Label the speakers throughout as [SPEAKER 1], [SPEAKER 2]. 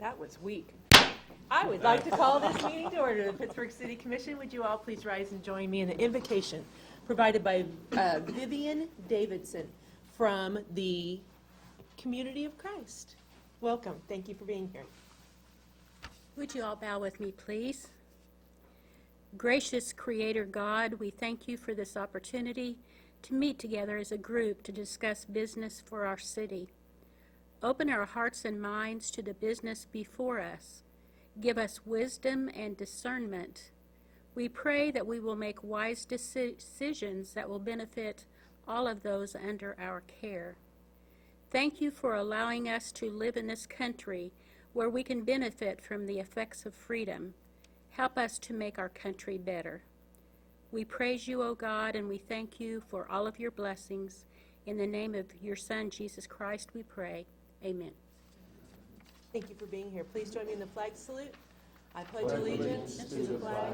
[SPEAKER 1] That was weak. I would like to call this meeting to order. The Pittsburg City Commission, would you all please rise and join me in the invocation provided by Vivian Davidson from the Community of Christ. Welcome. Thank you for being here.
[SPEAKER 2] Would you all bow with me, please? Gracious Creator God, we thank you for this opportunity to meet together as a group to discuss business for our city. Open our hearts and minds to the business before us. Give us wisdom and discernment. We pray that we will make wise decisions that will benefit all of those under our care. Thank you for allowing us to live in this country where we can benefit from the effects of freedom. Help us to make our country better. We praise you, O God, and we thank you for all of your blessings. In the name of your Son, Jesus Christ, we pray. Amen.
[SPEAKER 1] Thank you for being here. Please join me in the flag salute. I pledge allegiance to the flag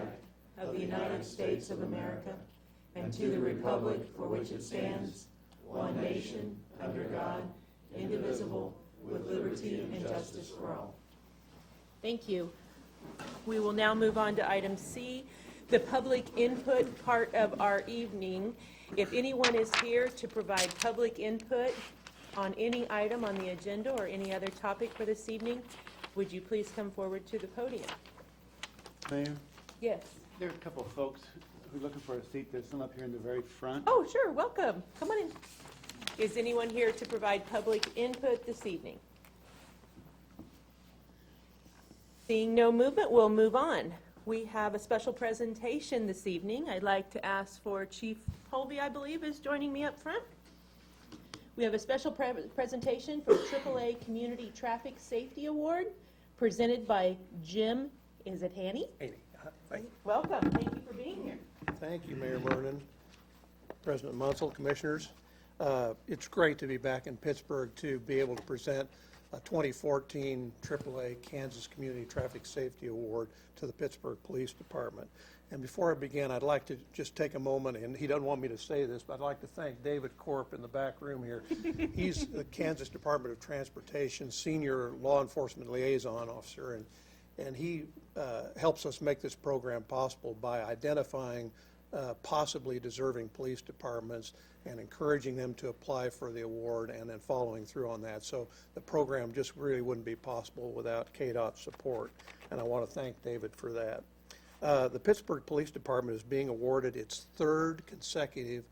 [SPEAKER 1] of the United States of America and to the republic for which it stands, one nation, under God, indivisible, with liberty and justice for all. Thank you. We will now move on to item C, the public input part of our evening. If anyone is here to provide public input on any item on the agenda or any other topic for this evening, would you please come forward to the podium?
[SPEAKER 3] Mayor,
[SPEAKER 1] Yes.
[SPEAKER 3] there are a couple of folks who are looking for a seat. There's some up here in the very front.
[SPEAKER 1] Oh, sure. Welcome. Come on in. Is anyone here to provide public input this evening? Seeing no movement, we'll move on. We have a special presentation this evening. I'd like to ask for Chief Holby, I believe, is joining me up front. We have a special presentation for AAA Community Traffic Safety Award presented by Jim, is it Haney?
[SPEAKER 4] Haney.
[SPEAKER 1] Welcome. Thank you for being here.
[SPEAKER 4] Thank you, Mayor Vernon, President Munsell, Commissioners. It's great to be back in Pittsburgh to be able to present a 2014 AAA Kansas Community Traffic Safety Award to the Pittsburgh Police Department. And before I begin, I'd like to just take a moment, and he doesn't want me to say this, but I'd like to thank David Korp in the back room here. He's the Kansas Department of Transportation Senior Law Enforcement Liaison Officer, and he helps us make this program possible by identifying possibly deserving police departments and encouraging them to apply for the award and then following through on that. So the program just really wouldn't be possible without KDOT's support, and I want to thank David for that. The Pittsburgh Police Department is being awarded its third consecutive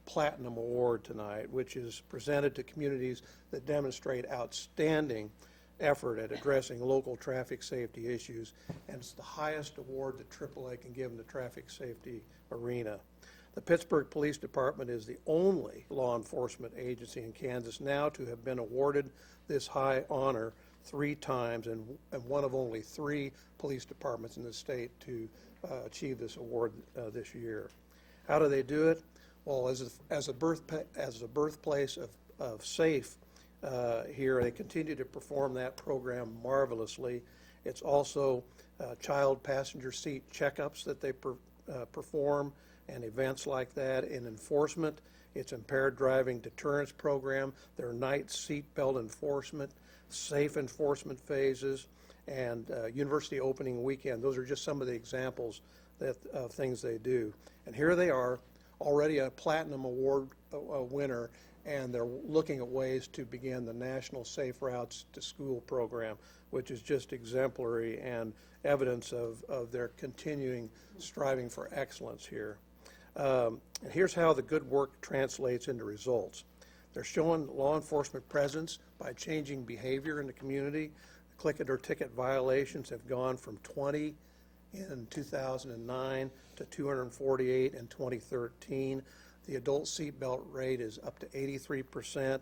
[SPEAKER 4] Platinum Award tonight, which is presented to communities that demonstrate outstanding effort at addressing local traffic safety issues, and it's the highest award that AAA can give in the traffic safety arena. The Pittsburgh Police Department is the only law enforcement agency in Kansas now to have been awarded this high honor 3 times, and one of only 3 police departments in the state to achieve this award this year. How do they do it? Well, as a birthplace of safe here, they continue to perform that program marvelously. It's also child passenger seat checkups that they perform and events like that. In enforcement, it's impaired driving deterrence program, their night seatbelt enforcement, safe enforcement phases, and university opening weekend. Those are just some of the examples of things they do. And here they are, already a Platinum Award winner, and they're looking at ways to begin the National Safe Routes to School program, which is just exemplary and evidence of their continuing striving for excellence here. And here's how the good work translates into results. They're showing law enforcement presence by changing behavior in the community. Click it or ticket violations have gone from 20 in 2009 to 248 in 2013. The adult seatbelt rate is up to 83%.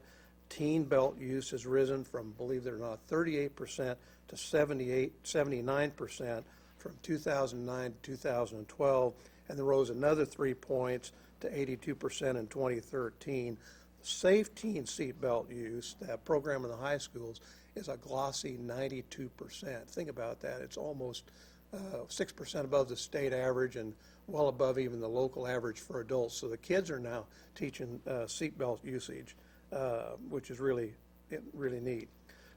[SPEAKER 4] Teen belt use has risen from, believe it or not, 38% to 79% from 2009 to 2012, and there rose another 3 points to 82% in 2013. Safe teen seatbelt use, that program in the high schools, is a glossy 92%. Think about that. It's almost 6% above the state average and well above even the local average for adults. So the kids are now teaching seatbelt usage, which is really neat.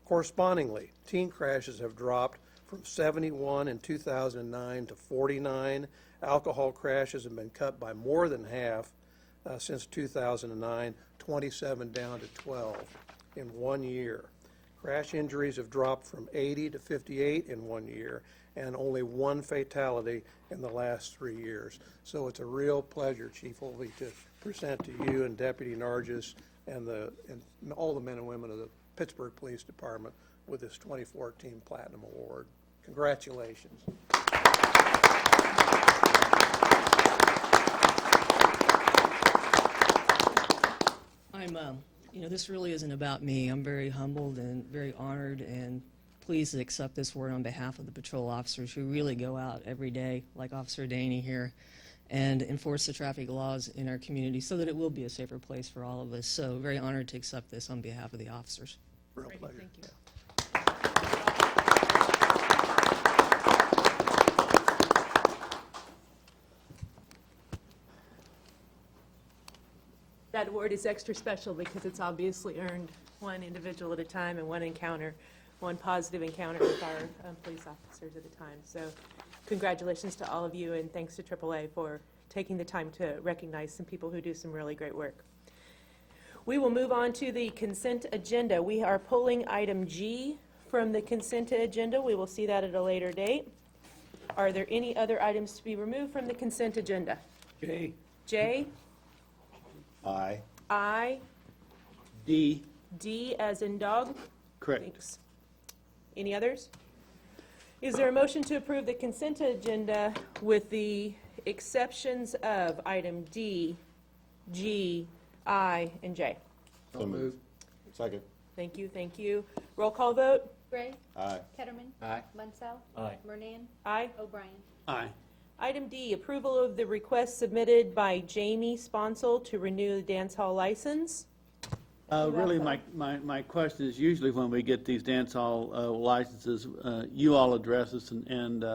[SPEAKER 4] Correspondingly, teen crashes have dropped from 71 in 2009 to 49. Alcohol crashes have been cut by more than half since 2009, 27 down to 12 in 1 year. Crash injuries have dropped from 80 to 58 in 1 year, and only one fatality in the last 3 years. So it's a real pleasure, Chief Olvey, to present to you and Deputy Nargis and all the men and women of the Pittsburgh Police Department with this 2014 Platinum Award. Congratulations.
[SPEAKER 5] This really isn't about me. I'm very humbled and very honored and pleased to accept this award on behalf of the patrol officers who really go out every day, like Officer Daney here, and enforce the traffic laws in our community so that it will be a safer place for all of us. So very honored to accept this on behalf of the officers.
[SPEAKER 4] Real pleasure.
[SPEAKER 1] Thank you. That award is extra special because it's obviously earned one individual at a time and one encounter, one positive encounter with our police officers at a time. So congratulations to all of you, and thanks to AAA for taking the time to recognize some people who do some really great work. We will move on to the consent agenda. We are pulling item G from the consent agenda. We will see that at a later date. Are there any other items to be removed from the consent agenda?
[SPEAKER 3] J.
[SPEAKER 1] J?
[SPEAKER 6] I.
[SPEAKER 1] I.
[SPEAKER 3] D.
[SPEAKER 1] D as in dog?
[SPEAKER 3] Correct.
[SPEAKER 1] Thanks. Any others? Is there a motion to approve the consent agenda with the exceptions of item D, G, I, and J?
[SPEAKER 6] So moved. Second.
[SPEAKER 1] Thank you, thank you. Roll call vote?
[SPEAKER 7] Gray.
[SPEAKER 6] Aye.
[SPEAKER 7] Ketterman.
[SPEAKER 3] Aye.
[SPEAKER 7] Munsell.
[SPEAKER 3] Aye.
[SPEAKER 7] Vernan.
[SPEAKER 1] Aye.
[SPEAKER 7] O'Brien.
[SPEAKER 3] Aye.
[SPEAKER 1] Item D, approval of the request submitted by Jamie Sponsel to renew the dance hall license.
[SPEAKER 3] Really, my question is, usually when we get these dance hall licenses, you all address us and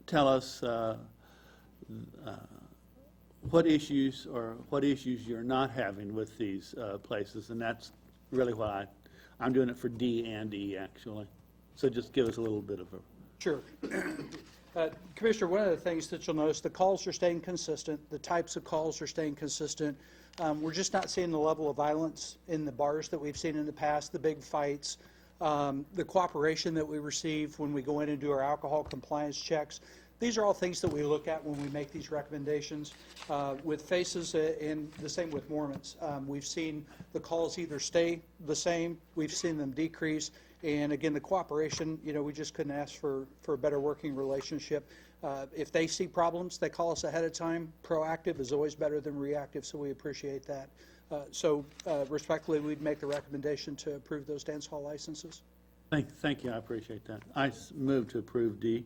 [SPEAKER 3] tell us what issues you're not having with these places, and that's really what I'm doing it for D and E, actually. So just give us a little bit of a...
[SPEAKER 8] Sure. Commissioner, one of the things that you'll notice, the calls are staying consistent. The types of calls are staying consistent. We're just not seeing the level of violence in the bars that we've seen in the past, the big fights, the cooperation that we receive when we go in and do our alcohol compliance checks. These are all things that we look at when we make these recommendations. With FACES and the same with Mormons, we've seen the calls either stay the same, we've seen them decrease, and again, the cooperation, we just couldn't ask for a better working relationship. If they see problems, they call us ahead of time. Proactive is always better than reactive, so we appreciate that. So respectfully, we'd make the recommendation to approve those dance hall licenses.
[SPEAKER 3] Thank you, I appreciate that. I move to approve D.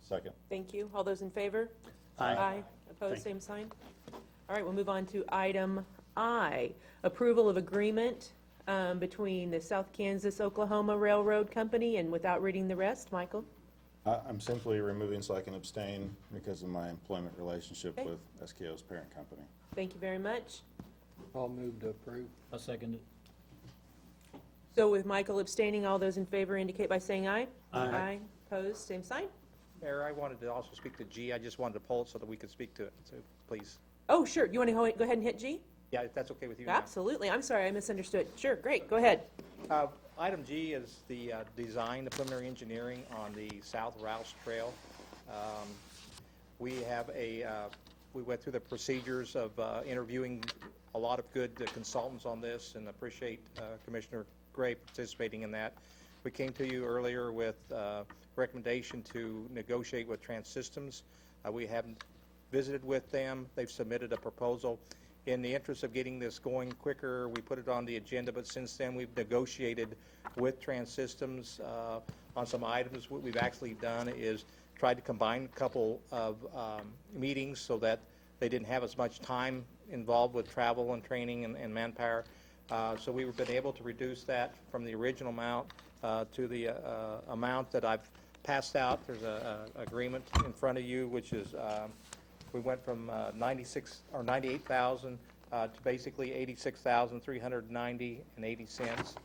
[SPEAKER 6] Second.
[SPEAKER 1] Thank you. All those in favor?
[SPEAKER 3] Aye.
[SPEAKER 1] Opposed, same sign? All right, we'll move on to item I, approval of agreement between the South Kansas Oklahoma Railroad Company, and without reading the rest, Michael?
[SPEAKER 6] I'm simply removing so I can abstain because of my employment relationship
[SPEAKER 1] Okay.
[SPEAKER 6] with SKO's parent company.
[SPEAKER 1] Thank you very much.
[SPEAKER 9] I'll move to approve.
[SPEAKER 10] I'll second it.
[SPEAKER 1] So with Michael abstaining, all those in favor indicate by saying aye.
[SPEAKER 3] Aye.
[SPEAKER 1] Opposed, same sign?
[SPEAKER 9] Mayor, I wanted to also speak to G. I just wanted to pull it so that we could speak to it, so please.
[SPEAKER 1] Oh, sure. You want to go ahead and hit G?
[SPEAKER 9] Yeah, if that's okay with you. ma'am.
[SPEAKER 1] Absolutely. I'm sorry, I misunderstood. Sure, great. Go ahead.
[SPEAKER 9] Item G is the design, the preliminary engineering on the South Rouse Trail. We went through the procedures of interviewing a lot of good consultants on this, and appreciate Commissioner Gray participating in that. We came to you earlier with recommendation to negotiate with Trans-Systems. We haven't visited with them. They've submitted a proposal. In the interest of getting this going quicker, we put it on the agenda, but since then we've negotiated with Trans-Systems on some items. What we've actually done is tried to combine a couple of meetings so that they didn't have as much time involved with travel and training and manpower. So we've been able to reduce that from the original amount to the amount that I've passed out. There's an agreement in front of you, which is we went from 98,000 to basically $86,390.80.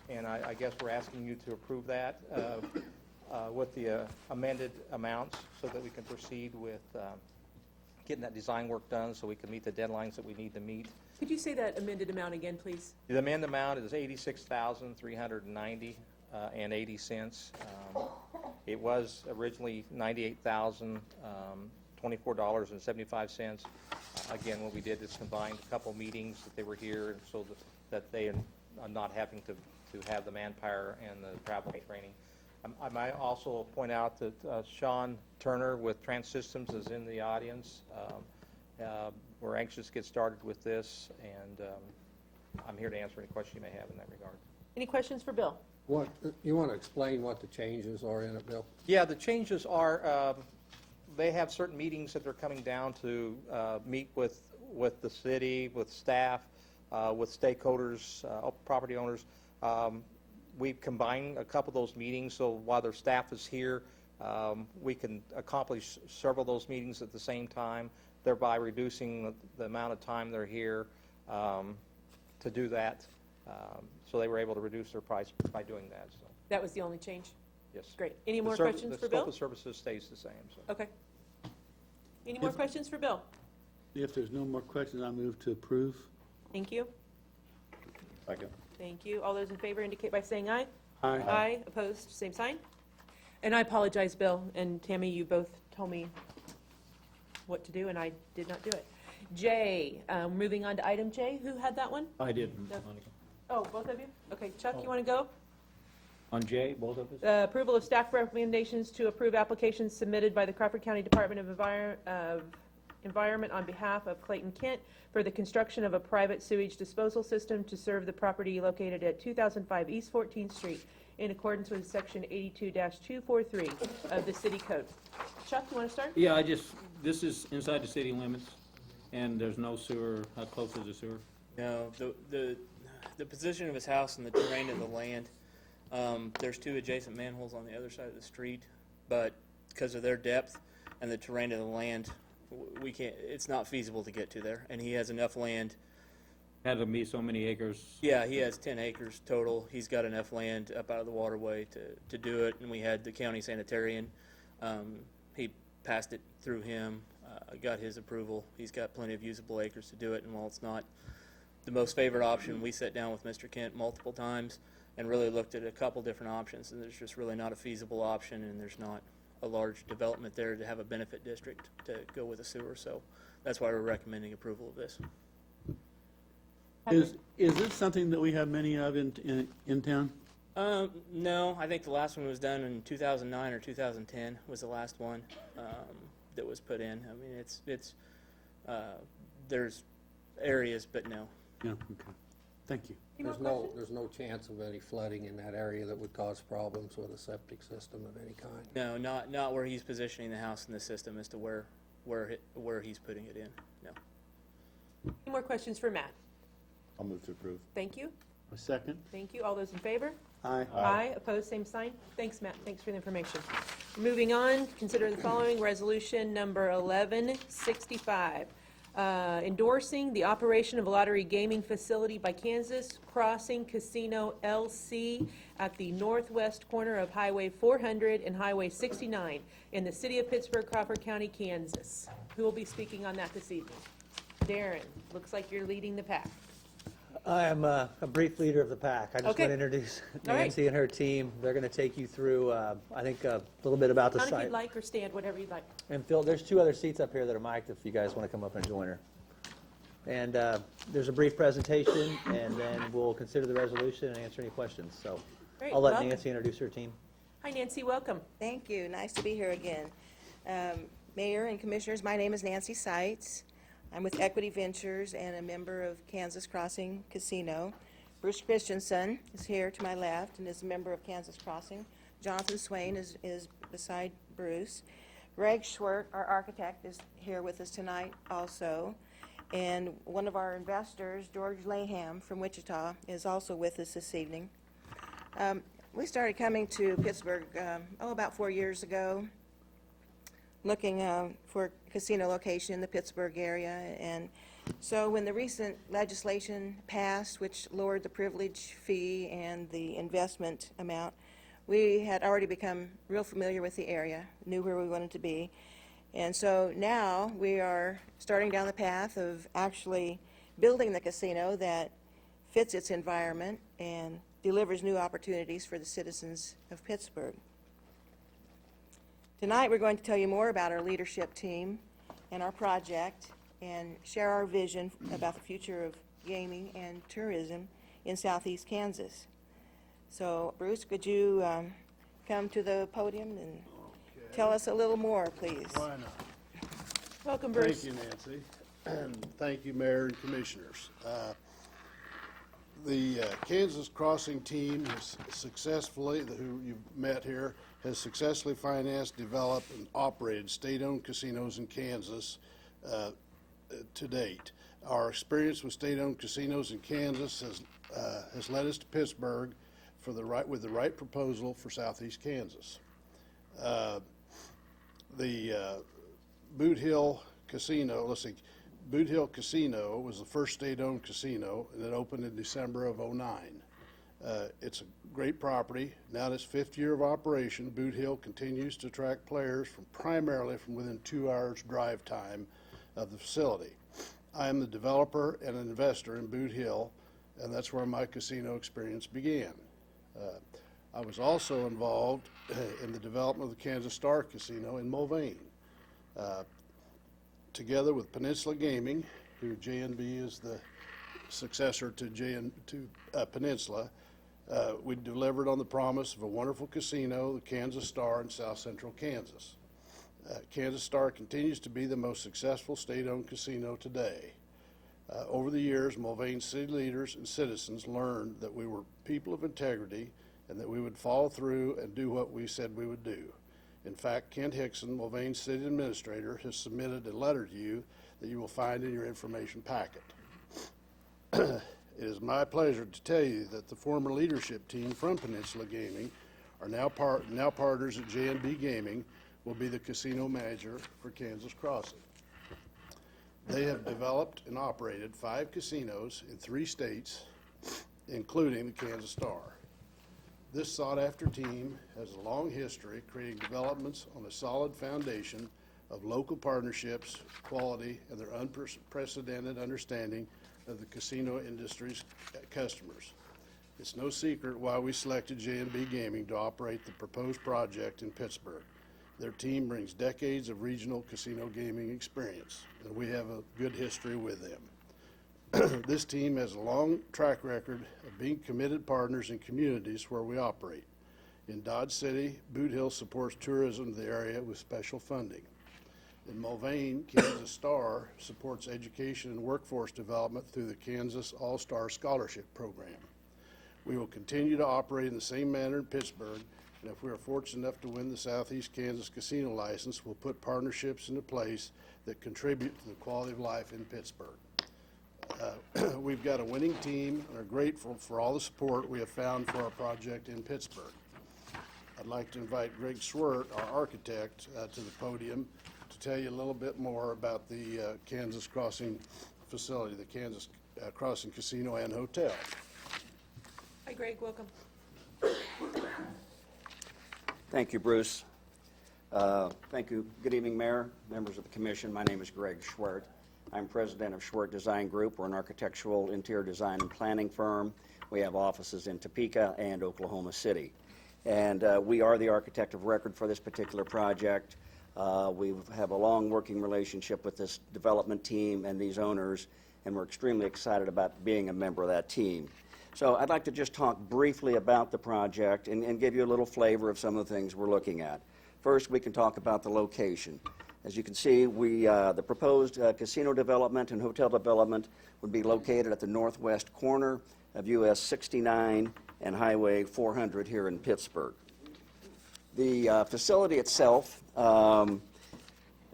[SPEAKER 9] And I guess we're asking you to approve that with the amended amounts so that we can proceed with getting that design work done so we can meet the deadlines that we need to meet.
[SPEAKER 1] Could you say that amended amount again, please?
[SPEAKER 9] The amended amount is $86,390.80. It was originally $98,024.75. Again, what we did is combined a couple meetings that they were here so that they are not having to have the manpower and the travel training. I might also point out that Sean Turner with Trans Systems is in the audience. We're anxious to get started with this, and I'm here to answer any questions you may have in that regard.
[SPEAKER 1] Any questions for Bill?
[SPEAKER 7] What, you want to explain what the changes are in it, Bill?
[SPEAKER 9] Yeah, the changes are, they have certain meetings that they're coming down to meet with the city, with staff, with stakeholders, property owners. We've combined a couple of those meetings, so while their staff is here, we can accomplish several of those meetings at the same time, thereby reducing the amount of time they're here to do that. So they were able to reduce their price by doing that. So
[SPEAKER 1] That was the only change?
[SPEAKER 9] yes.
[SPEAKER 1] Great. Any more questions for
[SPEAKER 9] The
[SPEAKER 1] Bill?
[SPEAKER 9] scope of services stays the same. So.
[SPEAKER 1] Okay. Any more questions for Bill?
[SPEAKER 3] If there's no more questions, I move to approve.
[SPEAKER 1] Thank you.
[SPEAKER 6] Second.
[SPEAKER 1] Thank you. All those in favor indicate by saying aye.
[SPEAKER 3] Aye.
[SPEAKER 1] Aye. Opposed, same sign. And I apologize, Bill and Tammy, you both told me what to do, and I did not do it. J, moving on to item J. Who had that one?
[SPEAKER 10] I did,
[SPEAKER 1] No.
[SPEAKER 10] Monica.
[SPEAKER 1] Oh, both of you? Okay, Chuck, you want to go?
[SPEAKER 10] On J, both of us?
[SPEAKER 1] Approval of staff recommendations to approve applications submitted by the Crawford County Department of Environment on behalf of Clayton Kent for the construction of a private sewage disposal system to serve the property located at 2005 East 14th Street in accordance with Section 82-243 of the City Code. Chuck, you want to start?
[SPEAKER 10] Yeah, this is inside the city limits, and there's no sewer. How close is the sewer?
[SPEAKER 11] No, the position of his house and the terrain of the land, there's two adjacent manholes on the other side of the street, but because of their depth and the terrain of the land, we can't, it's not feasible to get to there, and he has enough land.
[SPEAKER 10] Had to be so many acres.
[SPEAKER 11] Yeah, he has 10 acres total. He's got enough land up out of the waterway to do it, and we had the county sanitarian. He passed it through him, got his approval. He's got plenty of usable acres to do it, and while it's not the most favored option, we sat down with Mr. Kent multiple times and really looked at a couple different options, and there's just really not a feasible option, and there's not a large development there to have a benefit district to go with a sewer, so that's why we're recommending approval of this.
[SPEAKER 3] Is this something that we have many of in town?
[SPEAKER 11] No, I think the last one was done in 2009 or 2010 was the last one that was put in. I mean, there's areas, but no.
[SPEAKER 3] Yeah, okay. Thank you.
[SPEAKER 1] Any more questions?
[SPEAKER 7] There's no chance of any flooding in that area that would cause problems with a septic system of any kind.
[SPEAKER 11] No, not where he's positioning the house in the system as to where he's putting it in. No.
[SPEAKER 1] Any more questions for Matt?
[SPEAKER 6] I'll move to approve.
[SPEAKER 1] Thank you.
[SPEAKER 3] A second?
[SPEAKER 1] Thank you. All those in favor?
[SPEAKER 3] Aye.
[SPEAKER 1] Aye. Opposed, same sign. Thanks, Matt. Thanks for the information. Moving on, consider the following resolution number 1165. Endorsing the operation of a lottery gaming facility by Kansas Crossing Casino LC at the northwest corner of Highway 400 and Highway 69 in the city of Pittsburg, Crawford County, Kansas. Who will be speaking on that this evening? Darren, looks like you're leading the pack.
[SPEAKER 12] I am a brief leader of the pack. I just
[SPEAKER 1] Okay.
[SPEAKER 12] want to introduce
[SPEAKER 1] All right.
[SPEAKER 12] Nancy and her team. They're going to take you through, I think, a little bit about the
[SPEAKER 1] Not if
[SPEAKER 12] site.
[SPEAKER 1] you'd like or stand, whatever you'd like.
[SPEAKER 12] And Phil, there's two other seats up here that are mic'd if you guys want to come up and join her. And there's a brief presentation, and then we'll consider the resolution and answer any questions. So
[SPEAKER 1] Great.
[SPEAKER 12] I'll let
[SPEAKER 1] Welcome.
[SPEAKER 12] Nancy introduce her team.
[SPEAKER 1] Hi, Nancy. Welcome.
[SPEAKER 13] Thank you. Nice to be here again. Mayor and Commissioners, my name is Nancy Seitz. I'm with Equity Ventures and a member of Kansas Crossing Casino. Bruce Christensen is here to my left and is a member of Kansas Crossing. Jonathan Swain is beside Bruce. Greg Schwerk, our architect, is here with us tonight also. And one of our investors, George Laham from Wichita, is also with us this evening. We started coming to Pittsburgh about 4 years ago, looking for a casino location in the Pittsburgh area, and So when the recent legislation passed, which lowered the privilege fee and the investment amount, we had already become real familiar with the area, knew where we wanted to be. And so now we are starting down the path of actually building the casino that fits its environment and delivers new opportunities for the citizens of Pittsburgh. Tonight we're going to tell you more about our leadership team and our project and share our vision about the future of gaming and tourism in southeast Kansas. So Bruce, could you come to the podium and tell us a little more, please?
[SPEAKER 14] Why not?
[SPEAKER 1] Welcome, Bruce.
[SPEAKER 14] Thank you, Nancy. And thank you, Mayor and Commissioners. The Kansas Crossing team has successfully, who you've met here, has successfully financed, developed, and operated state-owned casinos in Kansas to date. Our experience with state-owned casinos in Kansas has led us to Pittsburgh with the right proposal for southeast Kansas. The Boot Hill Casino, Boot Hill Casino was the first state-owned casino, and it opened in December of '09. It's a great property. Now in its 5th year of operation, Boot Hill continues to attract players primarily from within 2 hours drive time of the facility. I am the developer and an investor in Boot Hill, and that's where my casino experience began. I was also involved in the development of the Kansas Star Casino in Mulvane. Together with Peninsula Gaming, who JNB is the successor to Peninsula, we delivered on the promise of a wonderful casino, the Kansas Star in South Central Kansas. Kansas Star continues to be the most successful state-owned casino today. Over the years, Mulvane city leaders and citizens learned that we were people of integrity and that we would follow through and do what we said we would do. In fact, Kent Hickson, Mulvane City Administrator, has submitted a letter to you that you will find in your information packet. It is my pleasure to tell you that the former leadership team from Peninsula Gaming are now partners at JNB Gaming, will be the casino manager for Kansas Crossing. They have developed and operated 5 casinos in 3 states, including the Kansas Star. This sought-after team has a long history creating developments on a solid foundation of local partnerships, quality, and their unprecedented understanding of the casino industry's customers. It's no secret why we selected J&B Gaming to operate the proposed project in Pittsburgh. Their team brings decades of regional casino gaming experience, and we have a good history with them. This team has a long track record of being committed partners in communities where we operate. In Dodge City, Boot Hill supports tourism of the area with special funding. In Mulvane, Kansas Star supports education and workforce development through the Kansas All-Star Scholarship Program. We will continue to operate in the same manner in Pittsburgh, and if we are fortunate enough to win the Southeast Kansas casino license, we'll put partnerships into place that contribute to the quality of life in Pittsburgh. We've got a winning team and are grateful for all the support we have found for our project in Pittsburgh. I'd like to invite Greg Schwert, our architect, to the podium to tell you a little bit more about the Kansas Crossing facility, the Kansas Crossing Casino and Hotel.
[SPEAKER 1] Hi, Greg, welcome.
[SPEAKER 15] Thank you, Bruce. Thank you. Good evening, Mayor, members of the Commission. My name is Greg Schwert. I'm president of Schwert Design Group. We're an architectural interior design and planning firm. We have offices in Topeka and Oklahoma City. And we are the architect of record for this particular project. We have a long working relationship with this development team and these owners, and we're extremely excited about being a member of that team. So I'd like to just talk briefly about the project and give you a little flavor of some of the things we're looking at. First, we can talk about the location. As you can see, the proposed casino development and hotel development would be located at the northwest corner of US 69 and Highway 400 here in Pittsburgh. The facility itself will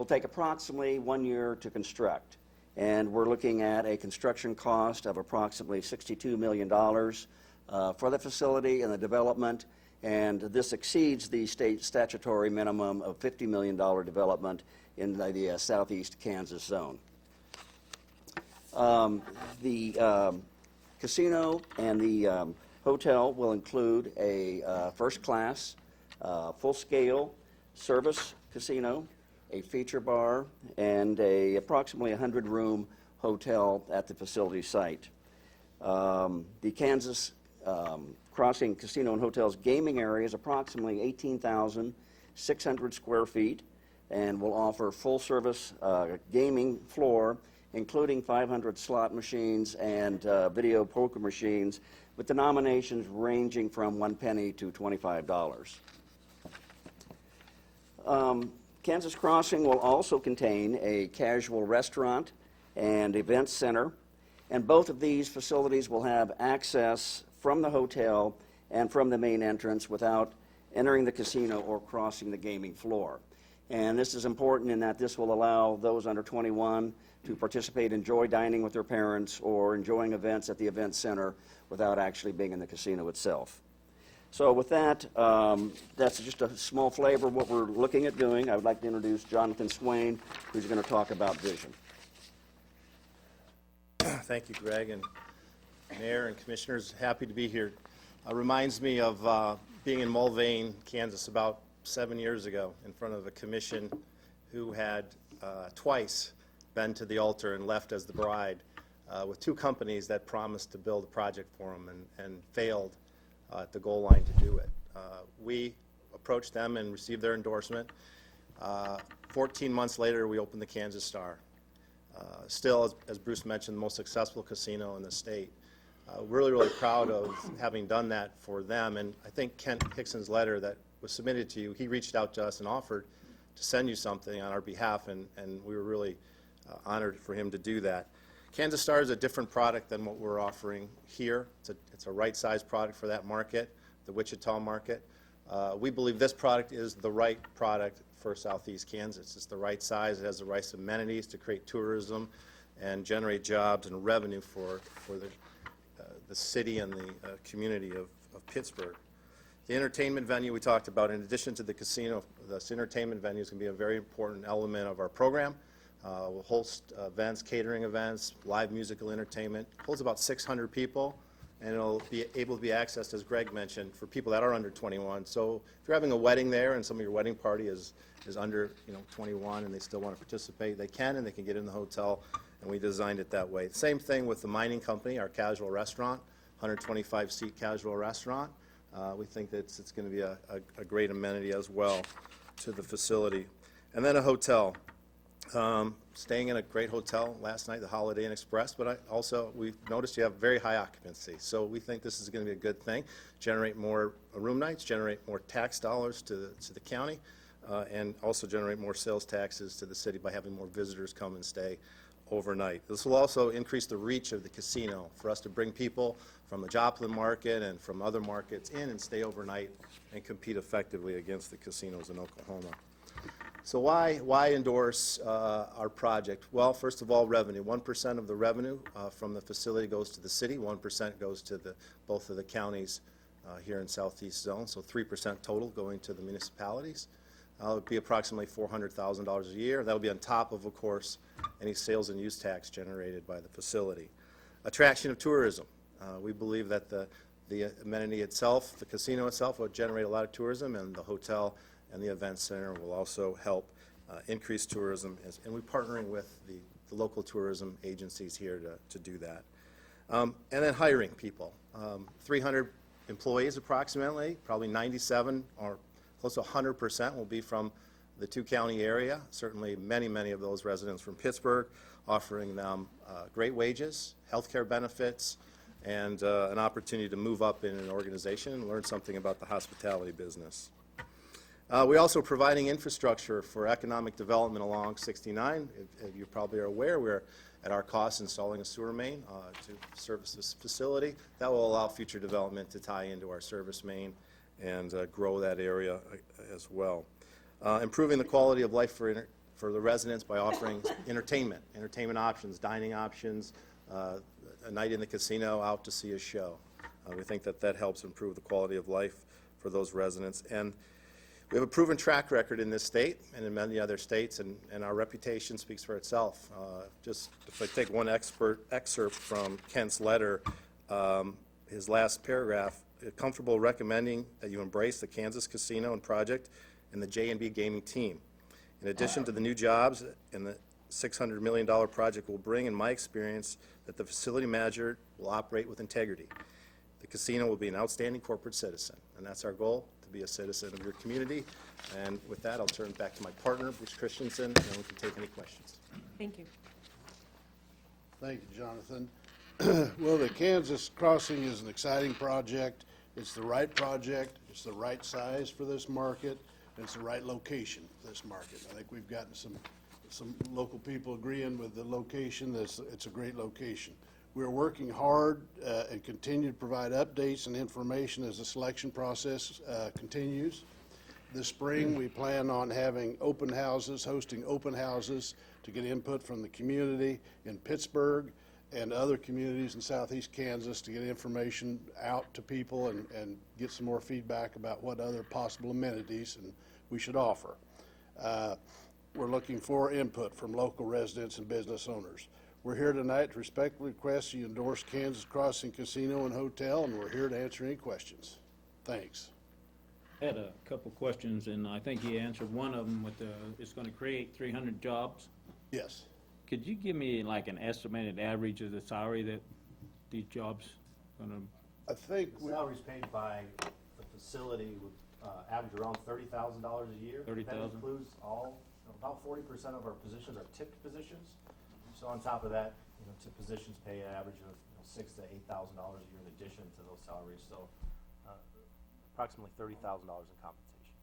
[SPEAKER 15] take approximately 1 year to construct, and we're looking at a construction cost of approximately $62 million for the facility and the development, and this exceeds the state statutory minimum of $50 million development in the southeast Kansas zone. The casino and the hotel will include a first-class, full-scale service casino, a feature bar, and a approximately 100-room hotel at the facility site. The Kansas Crossing Casino and Hotel's gaming area is approximately 18,600 square feet and will offer full-service gaming floor, including 500 slot machines and video poker machines, with denominations ranging from 1 penny to $25. Kansas Crossing will also contain a casual restaurant and event center, and both of these facilities will have access from the hotel and from the main entrance without entering the casino or crossing the gaming floor. And this is important in that this will allow those under 21 to participate, enjoy dining with their parents, or enjoying events at the event center without actually being in the casino itself. So with that, that's just a small flavor of what we're looking at doing. I would like to introduce Jonathan Swain, who's going to talk about vision.
[SPEAKER 9] Thank you, Greg, and Mayor and Commissioners. Happy to be here. Reminds me of being in Mulvane, Kansas, about 7 years ago in front of a commission who had twice been to the altar and left as the bride with two companies that promised to build a project for them and failed at the goal line to do it. We approached them and received their endorsement. 14 months later, we opened the Kansas Star. Still, as Bruce mentioned, the most successful casino in the state. Really, really proud of having done that for them. And I think Kent Hickson's letter that was submitted to you, he reached out to us and offered to send you something on our behalf, and we were really honored for him to do that. Kansas Star is a different product than what we're offering here. It's a right-sized product for that market, the Wichita market. We believe this product is the right product for Southeast Kansas. It's the right size. It has the right amenities to create tourism and generate jobs and revenue for the city and the community of Pittsburgh. The entertainment venue we talked about, in addition to the casino, this entertainment venue is going to be a very important element of our program. We'll host events, catering events, live musical entertainment. It holds about 600 people, and it'll be able to be accessed, as Greg mentioned, for people that are under 21. So if you're having a wedding there and some of your wedding party is under 21 and they still want to participate, they can, and they can get in the hotel, and we designed it that way. Same thing with the mining company, our casual restaurant, 125-seat casual restaurant. We think that it's going to be a great amenity as well to the facility. And then a hotel. Staying in a great hotel last night, the Holiday Inn Express, but we've noticed you have very high occupancy. So we think this is going to be a good thing, generate more room nights, generate more tax dollars to the county, and also generate more sales taxes to the city by having more visitors come and stay overnight. This will also increase the reach of the casino for us to bring people from the Joplin market and from other markets in and stay overnight and compete effectively against the casinos in Oklahoma. So why endorse our project? Well, first of all, revenue. 1% of the revenue from the facility goes to the city. 1% goes to both of the counties here in Southeast Zone. So 3% total going to the municipalities. It would be approximately $400,000 a year. That would be on top of course, any sales and use tax generated by the facility. Attraction of tourism. We believe that the amenity itself, the casino itself, will generate a lot of tourism, and the hotel and the event center will also help increase tourism. And we're partnering with the local tourism agencies here to do that. And then hiring people. 300 employees approximately, probably 97 or close to 100% will be from the two-county area. Certainly many of those residents from Pittsburgh, offering them great wages, health care benefits, and an opportunity to move up in an organization and learn something about the hospitality business. We're also providing infrastructure for economic development along 69. As you probably are aware, we're at our cost installing a sewer main to service this facility. That will allow future development to tie into our service main and grow that area as well. Improving the quality of life for the residents by offering entertainment options, dining options, a night in the casino, out to see a show. We think that helps improve the quality of life for those residents. And
[SPEAKER 16] We have a proven track record in this state and in many other states, and our reputation speaks for itself. Just if I take one excerpt from Kent's letter, his last paragraph, comfortable recommending that you embrace the Kansas Casino and Project and the J&B Gaming team. In addition to the new jobs and the $600 million project will bring, in my experience, that the facility manager will operate with integrity. The casino will be an outstanding corporate citizen, and that's our goal, to be a citizen of your community. And with that, I'll turn it back to my partner, Bruce Christensen, and then we can take any questions.
[SPEAKER 1] Thank you.
[SPEAKER 14] Thank you, Jonathan. Well, the Kansas Crossing is an exciting project. It's the right project. It's the right size for this market. And it's the right location for this market. I think we've gotten some local people agreeing with the location. It's a great location. We're working hard and continue to provide updates and information as the selection process continues. This spring, we plan on having open houses, hosting open houses to get input from the community in Pittsburg and other communities in southeast Kansas to get information out to people and get some more feedback about what other possible amenities and we should offer. We're looking for input from local residents and business owners. We're here tonight to respectfully request you endorse Kansas Crossing Casino and Hotel, and we're here to answer any questions. Thanks.
[SPEAKER 10] I had a couple questions, and I think you answered one of them with it's going to create 300 jobs.
[SPEAKER 14] Yes.
[SPEAKER 10] Could you give me like an estimated average of the salary that these jobs going to?
[SPEAKER 14] I think
[SPEAKER 17] the salaries paid by the facility would average around $30,000 a year.
[SPEAKER 10] $30,000.
[SPEAKER 17] That includes about 40% of our positions are tipped positions. So on top of that, tip positions pay an average of $6,000 to $8,000 a year in addition to those salaries. So approximately $30,000 in compensation.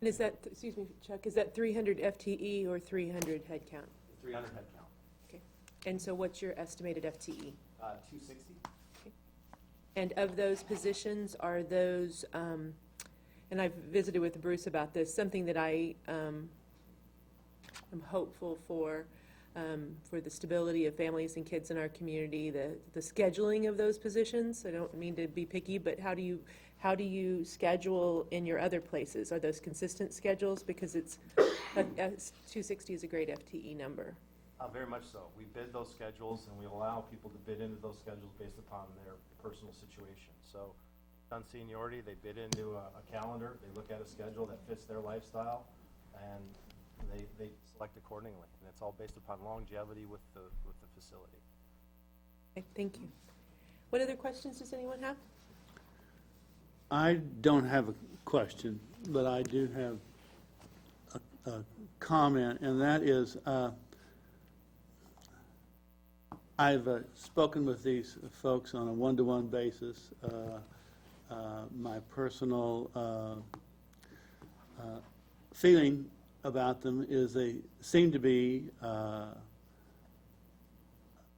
[SPEAKER 1] And is that, excuse me, Chuck, is that 300 FTE or 300 head count?
[SPEAKER 17] 300 head count.
[SPEAKER 1] Okay. And so what's your estimated FTE?
[SPEAKER 17] 260.
[SPEAKER 1] Okay. And of those positions, are those, and I've visited with Bruce about this, something that I am hopeful for the stability of families and kids in our community, the scheduling of those positions. I don't mean to be picky, but how do you schedule in your other places? Are those consistent schedules? Because it's 260 is a great FTE number.
[SPEAKER 17] Very much so. We bid those schedules, and we allow people to bid into those schedules based upon their personal situation. So on seniority, they bid into a calendar. They look at a schedule that fits their lifestyle, and they select accordingly. And it's all based upon longevity with the facility.
[SPEAKER 1] Okay, thank you. What other questions does anyone have?
[SPEAKER 3] I don't have a question, but I do have a comment, and that is, I've spoken with these folks on a one-to-one basis. My personal feeling about them is they seem to be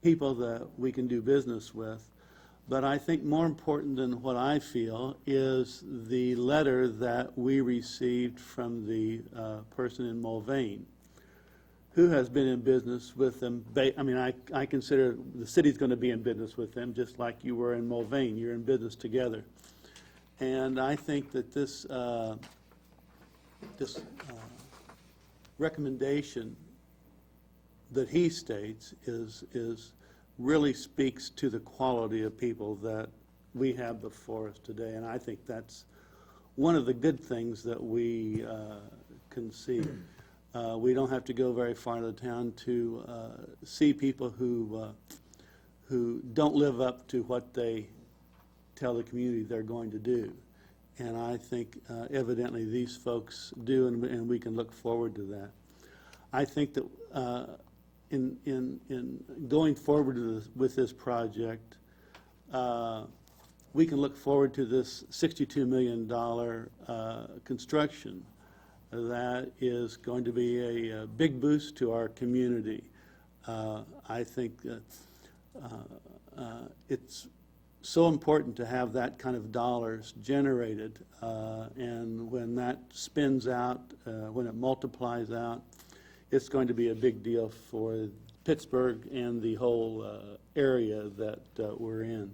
[SPEAKER 3] people that we can do business with. But I think more important than what I feel is the letter that we received from the person in Mulvane, who has been in business with them. I mean, I consider the city's going to be in business with them, just like you were in Mulvane. You're in business together. And I think that this recommendation that he states is really speaks to the quality of people that we have before us today. And I think that's one of the good things that we can see. We don't have to go very far to the town to see people who don't live up to what they tell the community they're going to do. And I think evidently these folks do, and we can look forward to that. I think that in going forward with this project, we can look forward to this $62 million construction that is going to be a big boost to our community. I think that it's so important to have that kind of dollars generated, and when that spins out, when it multiplies out, it's going to be a big deal for Pittsburg and the whole area that we're in.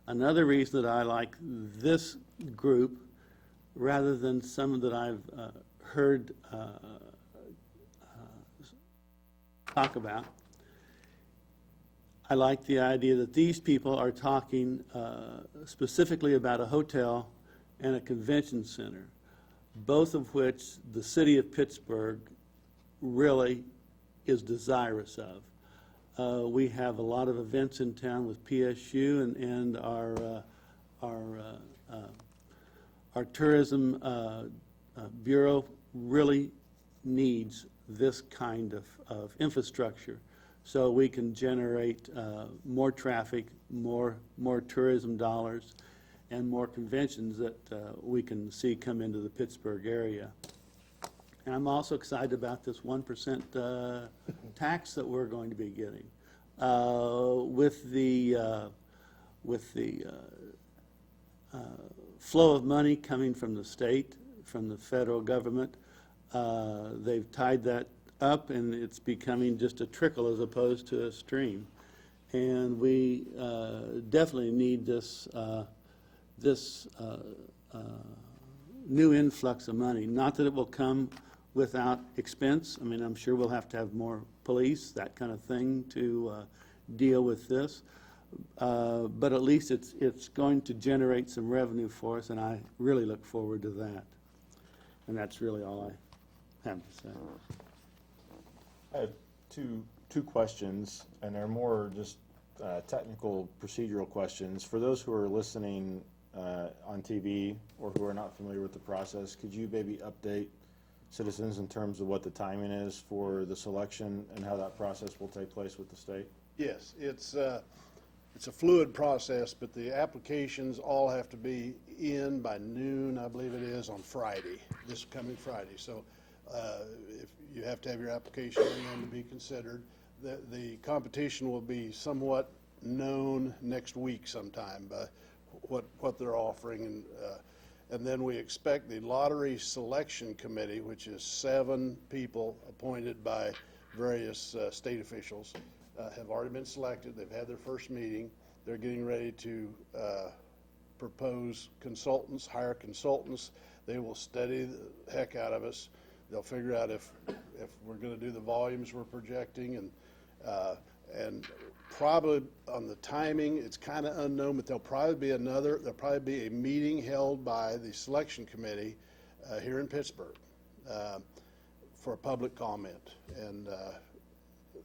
[SPEAKER 3] Another reason that I like this group rather than some that I've heard talk about. I like the idea that these people are talking specifically about a hotel and a convention center, both of which the city of Pittsburgh really is desirous of. We have a lot of events in town with PSU, and our tourism bureau really needs this kind of infrastructure so we can generate more traffic, more tourism dollars, and more conventions that we can see come into the Pittsburgh area. And I'm also excited about this 1% tax that we're going to be getting. With the flow of money coming from the state, from the federal government, they've tied that up, and it's becoming just a trickle as opposed to a stream. And we definitely need this new influx of money. Not that it will come without expense. I mean, I'm sure we'll have to have more police, that kind of thing, to deal with this. But at least it's going to generate some revenue for us, and I really look forward to that. And that's really all I have to say.
[SPEAKER 6] I have two questions, and they're more just technical, procedural questions. For those who are listening on TV or who are not familiar with the process, could you maybe update citizens in terms of what the timing is for the selection and how that process will take place with the state?
[SPEAKER 14] Yes, it's a fluid process, but the applications all have to be in by noon, I believe it is, on Friday, this coming Friday. So if you have to have your application in to be considered, the competition will be somewhat known next week sometime by what they're offering, and then we expect the lottery selection committee, which is 7 people appointed by various state officials, have already been selected. They've had their first meeting. They're getting ready to propose consultants, hire consultants. They will study the heck out of us. They'll figure out if we're going to do the volumes we're projecting, and probably on the timing, it's kind of unknown, but there'll probably be a meeting held by the selection committee here in Pittsburgh for a public comment, and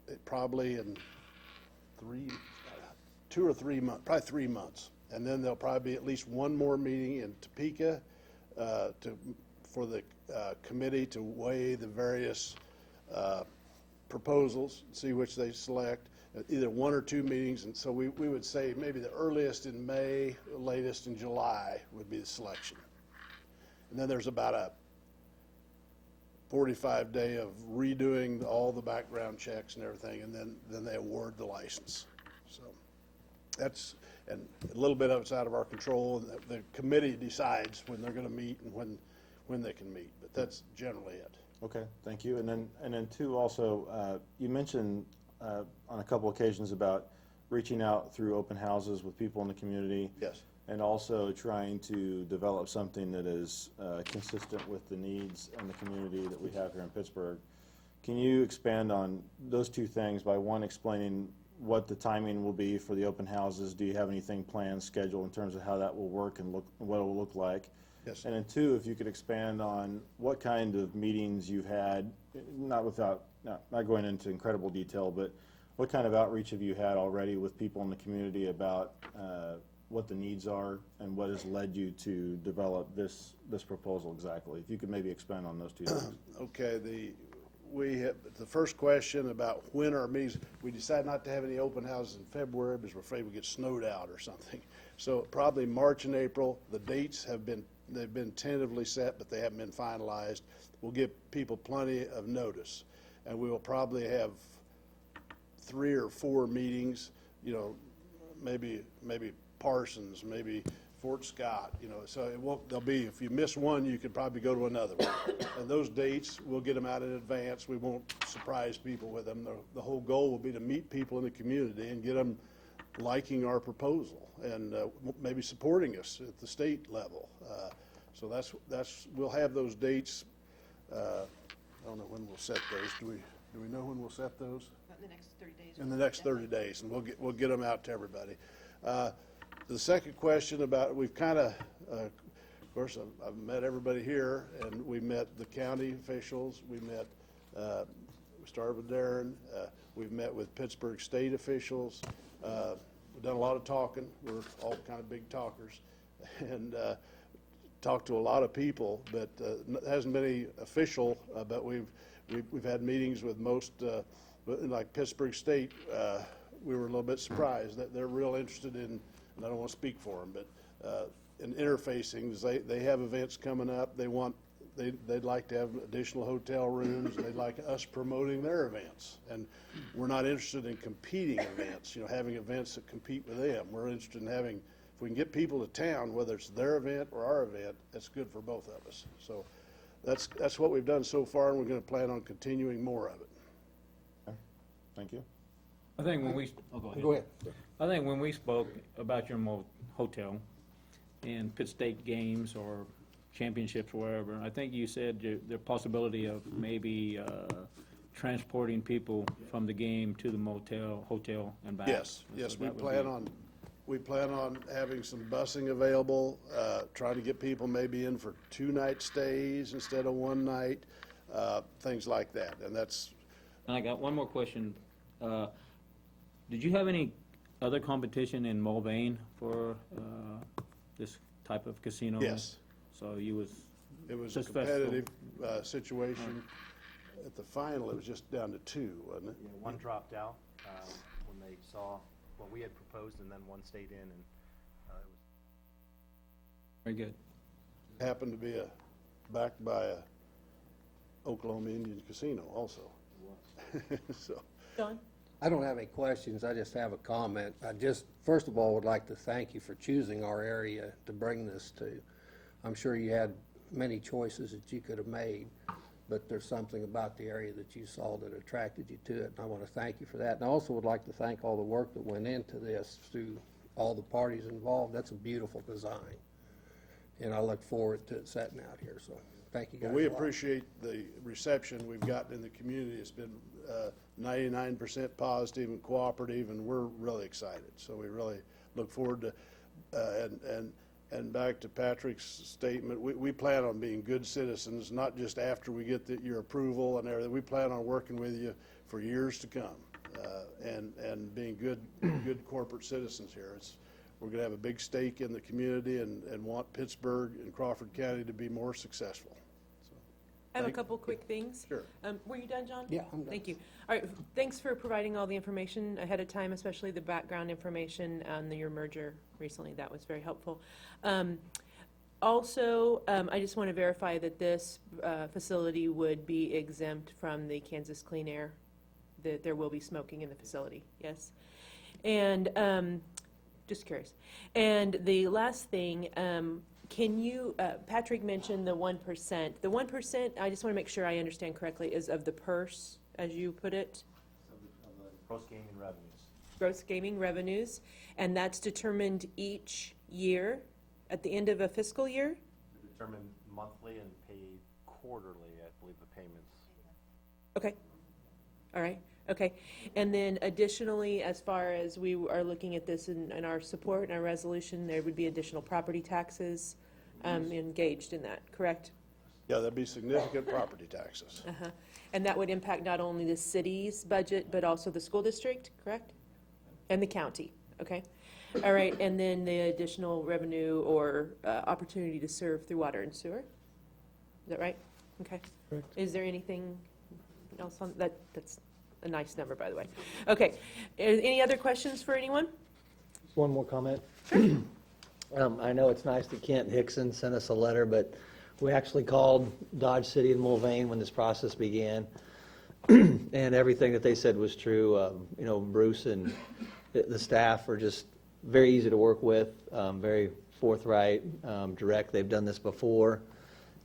[SPEAKER 14] it probably in 2 or 3 months, probably 3 months, and then there'll probably be at least one more meeting in Topeka for the committee to weigh the various proposals, see which they select, either 1 or 2 meetings, and so we would say maybe the earliest in May, the latest in July would be the selection. And then there's about a 45-day of redoing all the background checks and everything, and then they award the license. So that's, and a little bit of it's out of our control. The committee decides when they're going to meet and when they can meet, but that's generally it.
[SPEAKER 6] Okay, thank you. And then two, also, you mentioned on a couple occasions about reaching out through open houses with people in the community.
[SPEAKER 14] Yes.
[SPEAKER 6] And also trying to develop something that is consistent with the needs and the community that we have here in Pittsburgh. Can you expand on those two things by, one, explaining what the timing will be for the open houses? Do you have anything planned, scheduled in terms of how that will work and what it will look like?
[SPEAKER 14] Yes.
[SPEAKER 6] And then two, if you could expand on what kind of meetings you've had, not going into incredible detail, but what kind of outreach have you had already with people in the community about what the needs are and what has led you to develop this proposal exactly? If you could maybe expand on those two things.
[SPEAKER 14] Okay, we have the first question about when our meetings. We decided not to have any open houses in February because we're afraid we get snowed out or something. So probably March and April. The dates they've been tentatively set, but they haven't been finalized. We'll give people plenty of notice, and we will probably have 3 or 4 meetings. You know, maybe Parsons, maybe Fort Scott, you know, so there'll be, if you miss one, you could probably go to another one. And those dates, we'll get them out in advance. We won't surprise people with them. The whole goal will be to meet people in the community and get them liking our proposal and maybe supporting us at the state level. So we'll have those dates. I don't know when we'll set those. Do we know when we'll set those?
[SPEAKER 13] In the next 30 days.
[SPEAKER 14] In the next 30 days, and we'll get them out to everybody. The second question about, we've kind of course, I've met everybody here, and we met the county officials. We met, we started with Darren. We've met with Pittsburg state officials. We've done a lot of talking. We're all kind of big talkers, and talked to a lot of people, but it hasn't been any official. But we've had meetings with most, like Pittsburg State. We were a little bit surprised that they're real interested in, and I don't want to speak for them, but in interfacing. They have events coming up. They'd like to have additional hotel rooms, and they'd like us promoting their events. And we're not interested in competing events, having events that compete with them. We're interested in having, if we can get people to town, whether it's their event or our event, that's good for both of us. So that's what we've done so far, and we're going to plan on continuing more of it.
[SPEAKER 6] Okay. Thank you.
[SPEAKER 10] I think when we, go ahead.
[SPEAKER 7] Go ahead.
[SPEAKER 10] I think when we spoke about your hotel and Pitt State games or championships or wherever, I think you said the possibility of maybe transporting people from the game to the hotel and back.
[SPEAKER 14] Yes, we plan on having some busing available, trying to get people maybe in for 2-night stays instead of 1 night, things like that. And
[SPEAKER 10] I got one more question. Did you have any other competition in Mulvane for this type of casino?
[SPEAKER 14] Yes.
[SPEAKER 10] So
[SPEAKER 14] it was a
[SPEAKER 10] successful.
[SPEAKER 14] competitive situation. At the final, it was just down to 2, wasn't it?
[SPEAKER 17] Yeah, one dropped out when they saw what we had proposed, and then one stayed in, and it was
[SPEAKER 10] very good.
[SPEAKER 14] Happened to be backed by a Oklahoma Indian casino also. It was. So.
[SPEAKER 1] John?
[SPEAKER 7] I don't have any questions, I just have a comment. I just, first of all, would like to thank you for choosing our area to bring this to. I'm sure you had many choices that you could have made, but there's something about the area that you saw that attracted you to it, and I want to thank you for that. And I also would like to thank all the work that went into this through all the parties involved. That's a beautiful design, and I look forward to it setting out here, so thank you guys.
[SPEAKER 14] Well, we appreciate the reception we've gotten in the community. It's been 99% positive and cooperative, and we're really excited. So we really look forward to, and back to Patrick's statement, we plan on being good citizens, not just after we get your approval and everything. We plan on working with you for years to come, and being good corporate citizens here. We're going to have a big stake in the community and want Pittsburg and Crawford County to be more successful.
[SPEAKER 1] I have a couple quick things.
[SPEAKER 14] Sure.
[SPEAKER 1] Were you done, John?
[SPEAKER 7] Yeah, I'm done.
[SPEAKER 1] Thank you. All right, thanks for providing all the information ahead of time, especially the background information on your merger recently. That was very helpful. Also, I just want to verify that this facility would be exempt from the Kansas Clean Air, that there will be smoking in the facility, yes? And just curious. And the last thing, can you, Patrick mentioned the 1%. The 1%, I just want to make sure I understand correctly, is of the purse, as you put it?
[SPEAKER 17] of the gross gaming revenues.
[SPEAKER 1] Gross gaming revenues, and that's determined each year, at the end of a fiscal year?
[SPEAKER 17] They're determined monthly and paid quarterly, I believe the payments.
[SPEAKER 1] Okay, all right, okay. And then additionally, as far as we are looking at this in our support and our resolution, there would be additional property taxes engaged in that, correct?
[SPEAKER 14] Yeah, there'd be significant property taxes.
[SPEAKER 1] Uh-huh. And that would impact not only the city's budget, but also the school district, correct? And the county, okay? All right, and then the additional revenue or opportunity to serve through water and sewer? Is that right? Okay.
[SPEAKER 4] Correct.
[SPEAKER 1] Is there anything else on that? That's a nice number, by the way. Okay, any other questions for anyone?
[SPEAKER 12] One more comment. I know it's nice that Kent Hickson sent us a letter, but we actually called Dodge City and Mulvane when this process began, and everything that they said was true. Bruce and the staff are just very easy to work with, very forthright, direct. They've done this before,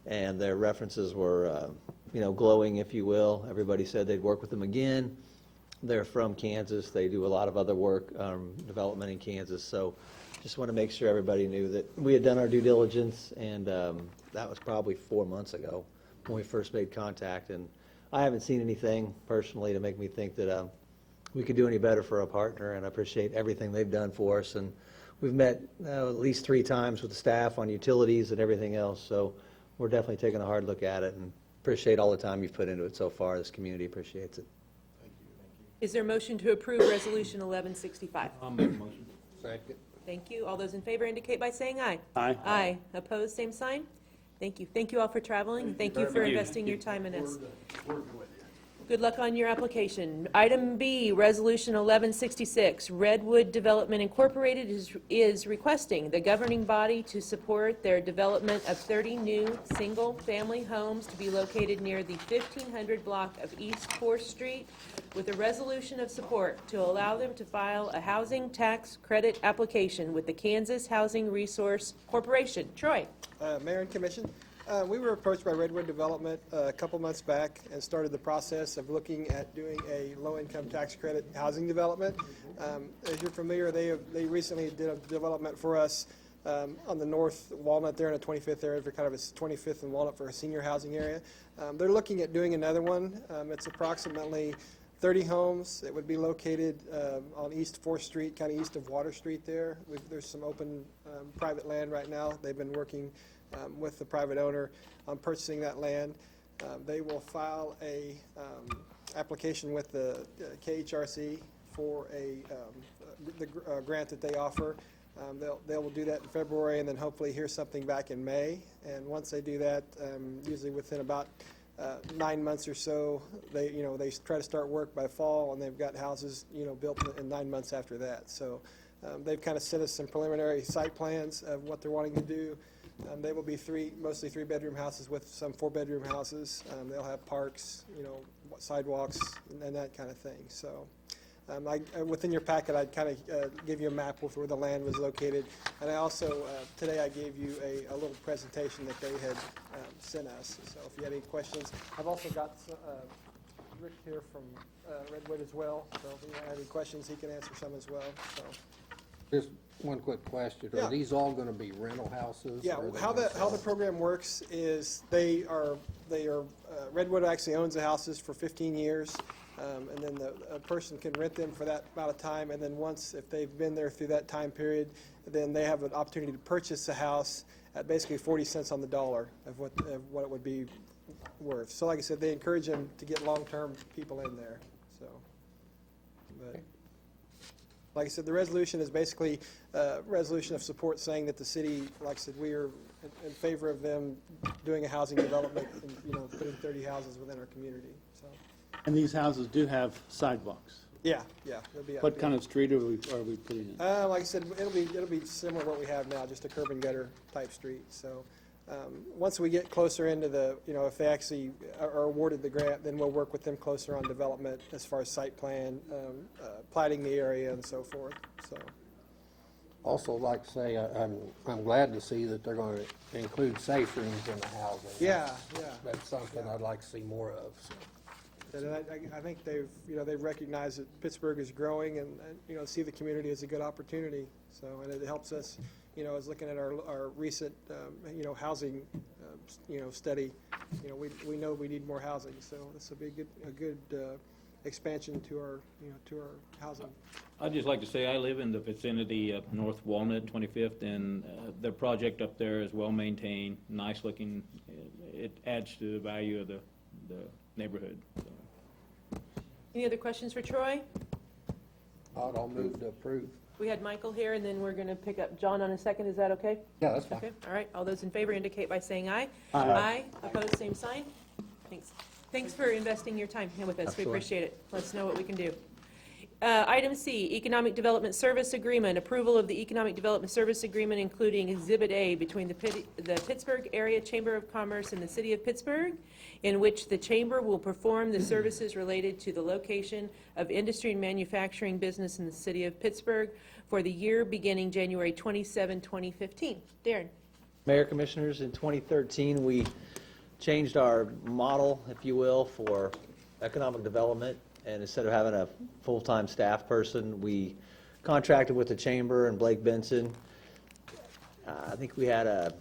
[SPEAKER 12] and their references were, glowing, if you will. Everybody said they'd work with them again. They're from Kansas. They do a lot of other work, development in Kansas. So just want to make sure everybody knew that we had done our due diligence, and that was probably 4 months ago when we first made contact. And I haven't seen anything personally to make me think that we could do any better for a partner, and I appreciate everything they've done for us. And we've met at least 3 times with the staff on utilities and everything else. So we're definitely taking a hard look at it, and appreciate all the time you've put into it so far. This community appreciates it.
[SPEAKER 1] Is there a motion to approve Resolution 1165?
[SPEAKER 10] I'll make a motion.
[SPEAKER 7] Second.
[SPEAKER 1] Thank you. All those in favor indicate by saying aye.
[SPEAKER 3] Aye.
[SPEAKER 1] Aye. Opposed, same sign. Thank you. Thank you all for traveling. Thank you for investing your time in us. Good luck on your application. Item B, Resolution 1166, Redwood Development Incorporated is requesting the governing body to support their development of 30 new single-family homes to be located near the 1500 block of East 4th Street with a resolution of support to allow them to file a housing tax credit application with the Kansas Housing Resource Corporation. Troy.
[SPEAKER 18] Mayor and Commission, we were approached by Redwood Development a couple months back and started the process of looking at doing a low-income tax credit housing development. As you're familiar, they recently did a development for us on the North Walnut there in the 25th area for kind of a 25th and Walnut for a senior housing area. They're looking at doing another one. It's approximately 30 homes. It would be located on East 4th Street, kind of east of Water Street there. There's some open private land right now. They've been working with the private owner on purchasing that land. They will file a application with the KHRC for the grant that they offer. They will do that in February and then hopefully hear something back in May. And once they do that, usually within about 9 months or so, they try to start work by fall, and they've got houses built in 9 months after that. So they've kind of sent us some preliminary site plans of what they're wanting to do. They will be mostly 3-bedroom houses with some 4-bedroom houses. They'll have parks, sidewalks, and that kind of thing. So within your packet, I'd kind of give you a map of where the land was located. And I also, today I gave you a little presentation that they had sent us. So if you had any questions, I've also got Rick here from Redwood as well. So if you have any questions, he can answer some as well. So.
[SPEAKER 7] Just one quick question.
[SPEAKER 18] Yeah.
[SPEAKER 7] Are these all going to be rental houses?
[SPEAKER 18] Yeah,
[SPEAKER 7] or are they
[SPEAKER 18] how
[SPEAKER 7] gonna
[SPEAKER 18] the
[SPEAKER 7] sell?
[SPEAKER 18] program works is they are Redwood actually owns the houses for 15 years, and then a person can rent them for that amount of time, and then once, if they've been there through that time period, then they have an opportunity to purchase the house at basically 40 cents on the dollar of what it would be worth. So like I said, they encourage them to get long-term people in there. So, but like I said, the resolution is basically a resolution of support saying that the city, like I said, we are in favor of them doing a housing development and, putting 30 houses within our community, so.
[SPEAKER 3] And these houses do have sidewalks.
[SPEAKER 18] Yeah, they'll be.
[SPEAKER 3] What kind of street are we putting in?
[SPEAKER 18] Like I said, it'll be similar to what we have now, just a curb and gutter type street, so. Once we get closer into the, if they actually are awarded the grant, then we'll work with them closer on development as far as site plan, plating the area and so forth, so.
[SPEAKER 7] Also, like to say, I'm glad to see that they're going to include safe rooms in the housing.
[SPEAKER 18] Yeah.
[SPEAKER 7] That's something I'd like to see more of. So.
[SPEAKER 18] And I think they've recognized that Pittsburgh is growing and see the community as a good opportunity, so, and it helps us, as looking at our recent, housing, study, we know we need more housing, so this will be a good expansion to our housing.
[SPEAKER 10] I'd just like to say I live in the vicinity of North Walnut, 25th, and the project up there is well-maintained, nice-looking. It adds to the value of the neighborhood. So.
[SPEAKER 1] Any other questions for Troy?
[SPEAKER 7] I'll move to approve.
[SPEAKER 1] We had Michael here, and then we're going to pick up John on a second. Is that okay?
[SPEAKER 7] Yeah, that's fine.
[SPEAKER 1] Okay, all right. All those in favor indicate by saying aye.
[SPEAKER 3] Aye.
[SPEAKER 1] Aye. Opposed, same sign. Thanks. Thanks for investing your time here with us.
[SPEAKER 12] Absolutely.
[SPEAKER 1] We appreciate it. Let us know what we can do. Item C, Economic Development Service Agreement. Approval of the Economic Development Service Agreement, including Exhibit A between the Pittsburgh Area Chamber of Commerce and the City of Pittsburgh, in which the Chamber will perform the services related to the location of industry and manufacturing business in the City of Pittsburgh for the year beginning January 27, 2015. Darren.
[SPEAKER 12] Mayor, Commissioners, in 2013, we changed our model, if you will, for economic development. And instead of having a full-time staff person, we contracted with the chamber and Blake Benson. I think we had a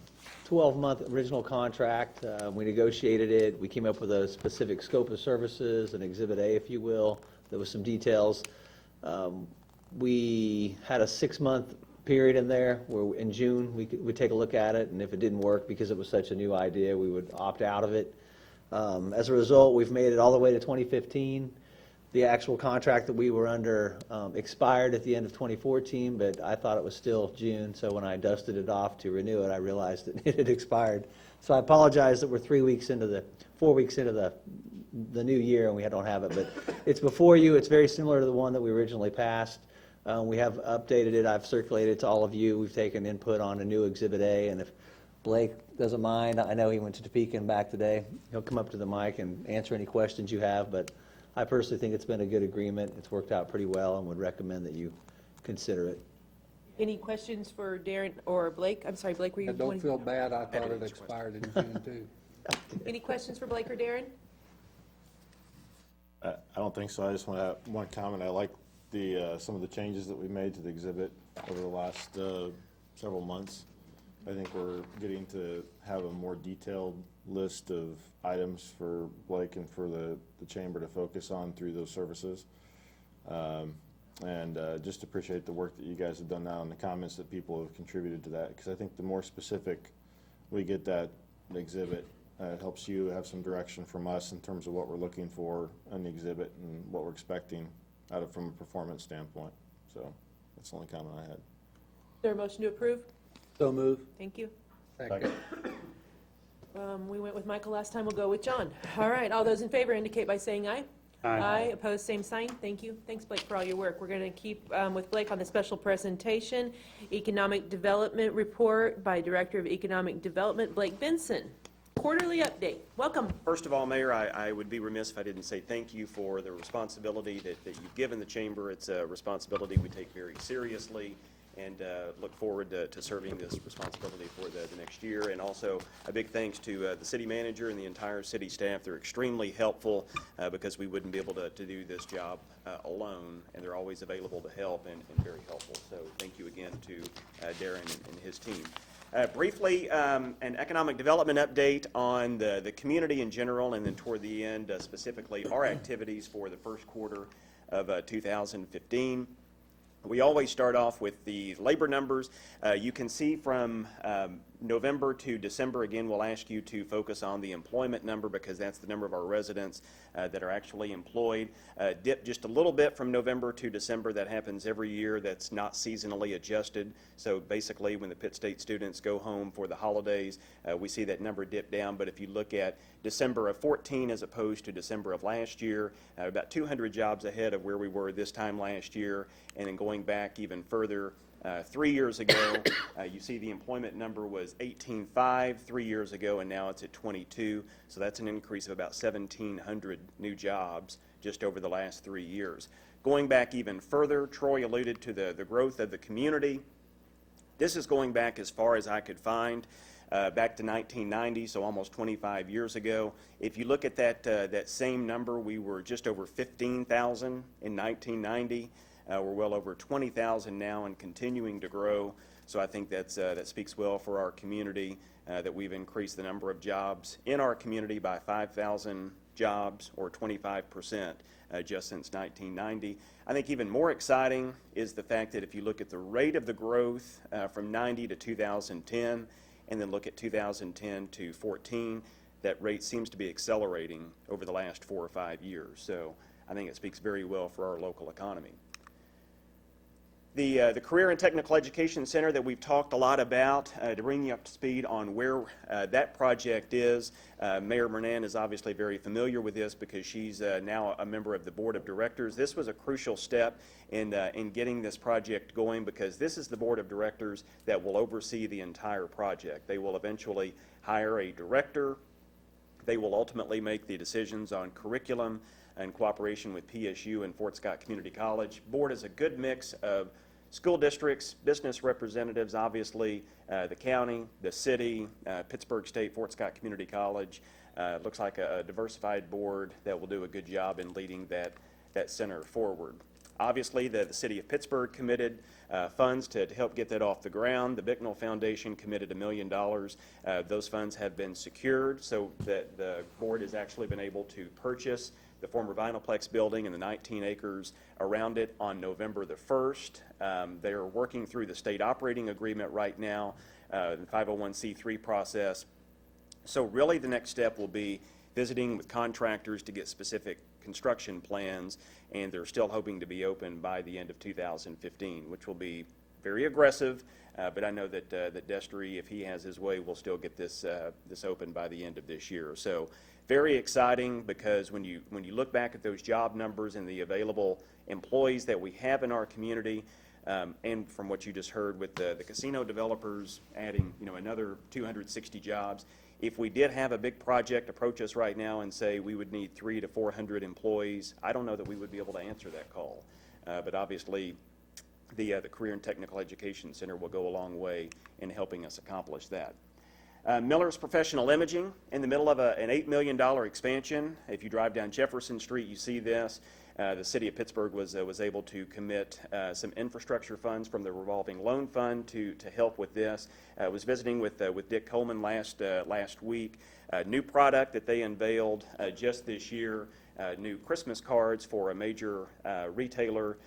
[SPEAKER 12] 12-month original contract. We negotiated it. We came up with a specific scope of services, an Exhibit A, if you will. There was some details. We had a 6-month period in there where in June we'd take a look at it, and if it didn't work because it was such a new idea, we would opt out of it. As a result, we've made it all the way to 2015. The actual contract that we were under expired at the end of 2014, but I thought it was still June, so when I dusted it off to renew it, I realized that it had expired. So I apologize that we're 4 weeks into the new year and we don't have it, but it's before you. It's very similar to the one that we originally passed. We have updated it. I've circulated it to all of you. We've taken input on a new Exhibit A, and if Blake doesn't mind, I know he went to Topeka and back today. He'll come up to the mic and answer any questions you have, but I personally think it's been a good agreement. It's worked out pretty well and would recommend that you consider it.
[SPEAKER 1] Any questions for Darren or Blake? I'm sorry, Blake, were you?
[SPEAKER 7] I don't feel bad, I thought it expired in June too.
[SPEAKER 1] Any questions for Blake or Darren?
[SPEAKER 6] I don't think so. I just want to have one comment. I like some of the changes that we made to the exhibit over the last several months. I think we're getting to have a more detailed list of items for Blake and for the chamber to focus on through those services. And just appreciate the work that you guys have done now and the comments that people have contributed to that, because I think the more specific we get that exhibit, it helps you have some direction from us in terms of what we're looking for in the exhibit and what we're expecting out of from a performance standpoint. So that's the only comment I had.
[SPEAKER 1] Is there a motion to approve?
[SPEAKER 3] So move.
[SPEAKER 1] Thank you.
[SPEAKER 7] Second.
[SPEAKER 1] We went with Michael last time. We'll go with John. All right. All those in favor indicate by saying aye. Aye. Opposed, same sign. Thank you. Thanks, Blake, for all your work. We're going to keep with Blake on the special presentation, Economic Development Report by Director of Economic Development, Blake Benson. Quarterly update. Welcome.
[SPEAKER 19] First of all, Mayor, I would be remiss if I didn't say thank you for the responsibility that you've given the Chamber. It's a responsibility we take very seriously, and look forward to serving this responsibility for the next year. And also a big thanks to the city manager and the entire city staff. They're extremely helpful because we wouldn't be able to do this job alone, and they're always available to help and very helpful. So thank you again to Darren and his team. Briefly, an economic development update on the community in general, and then toward the end, specifically our activities for the first quarter of 2015. We always start off with the labor numbers. You can see from November to December, again, we'll ask you to focus on the employment number because that's the number of our residents that are actually employed. Dip just a little bit from November to December. That happens every year. That's not seasonally adjusted. So basically, when the Pitt State students go home for the holidays, we see that number dip down. But if you look at December of 14 as opposed to December of last year, about 200 jobs ahead of where we were this time last year. And then going back even further, 3 years ago, you see the employment number was 18,500 3 years ago, and now it's at 22. So that's an increase of about 1,700 new jobs just over the last 3 years. Going back even further, Troy alluded to the growth of the community. This is going back as far as I could find, back to 1990, so almost 25 years ago. If you look at that same number, we were just over 15,000 in 1990. We're well over 20,000 now and continuing to grow. So I think that speaks well for our community, that we've increased the number of jobs in our community by 5,000 jobs, or 25%, just since 1990. I think even more exciting is the fact that if you look at the rate of the growth from 90 to 2010, and then look at 2010 to 14, that rate seems to be accelerating over the last 4 or 5 years. So I think it speaks very well for our local economy. The Career and Technical Education Center that we've talked a lot about, to bring you up to speed on where that project is. Mayor Mernan is obviously very familiar with this because she's now a member of the Board of Directors. This was a crucial step in getting this project going because this is the Board of Directors that will oversee the entire project. They will eventually hire a director. They will ultimately make the decisions on curriculum in cooperation with PSU and Fort Scott Community College. Board is a good mix of school districts, business representatives, obviously the county, the city, Pittsburg State, Fort Scott Community College. Looks like a diversified board that will do a good job in leading that center forward. Obviously, the city of Pittsburgh committed funds to help get that off the ground. The Bicknell Foundation committed $1 million. Those funds have been secured, so that the board has actually been able to purchase the former Vinylplex building and the 19 acres around it on November the 1st. They are working through the state operating agreement right now, the 501c3 process. So really the next step will be visiting with contractors to get specific construction plans, and they're still hoping to be open by the end of 2015, which will be very aggressive, but I know that Destry, if he has his way, will still get this open by the end of this year. So very exciting, because when you look back at those job numbers and the available employees that we have in our community, and from what you just heard with the casino developers adding another 260 jobs, if we did have a big project approach us right now and say we would need 300 to 400 employees, I don't know that we would be able to answer that call. But obviously, the Career and Technical Education Center will go a long way in helping us accomplish that. Miller's Professional Imaging, in the middle of an $8 million expansion. If you drive down Jefferson Street, you see this. The city of Pittsburgh was able to commit some infrastructure funds from the revolving loan fund to help with this. I was visiting with Dick Coleman last week. New product that they unveiled just this year, new Christmas cards for a major retailer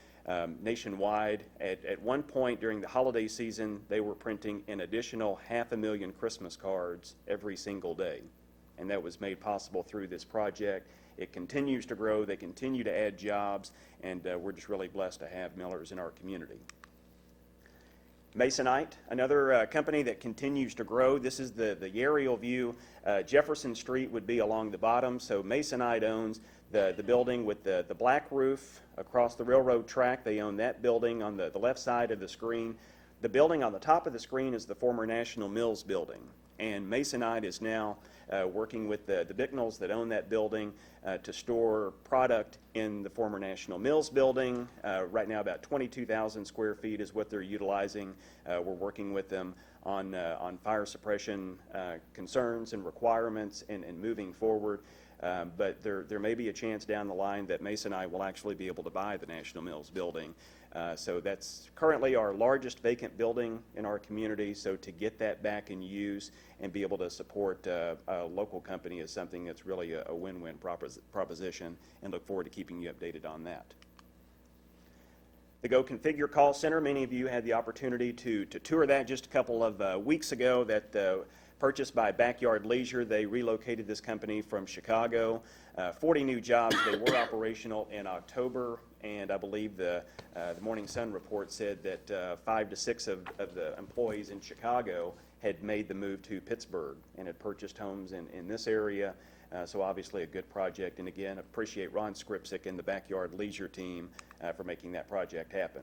[SPEAKER 19] nationwide. At one point during the holiday season, they were printing an additional 500,000 Christmas cards every single day, and that was made possible through this project. It continues to grow, they continue to add jobs, and we're just really blessed to have Millers in our community. Masonite, another company that continues to grow. This is the aerial view. Jefferson Street would be along the bottom, so Masonite owns the building with the black roof across the railroad track. They own that building on the left side of the screen. The building on the top of the screen is the former National Mills building, and Masonite is now working with the Bicknells that own that building to store product in the former National Mills building. Right now about 22,000 square feet is what they're utilizing. We're working with them on fire suppression concerns and requirements and moving forward. But there may be a chance down the line that Masonite will actually be able to buy the National Mills building. So that's currently our largest vacant building in our community. So to get that back in use and be able to support a local company is something that's really a win-win proposition, and look forward to keeping you updated on that. The Go Configure call center, many of you had the opportunity to tour that just a couple of weeks ago. That purchased by Backyard Leisure. They relocated this company from Chicago. 40 new jobs. They were operational in October, and I believe the Morning Sun report said that 5 to 6 of the employees in Chicago had made the move to Pittsburgh and had purchased homes in this area. So obviously a good project, and again, appreciate Ron Skripsik and the Backyard Leisure team for making that project happen.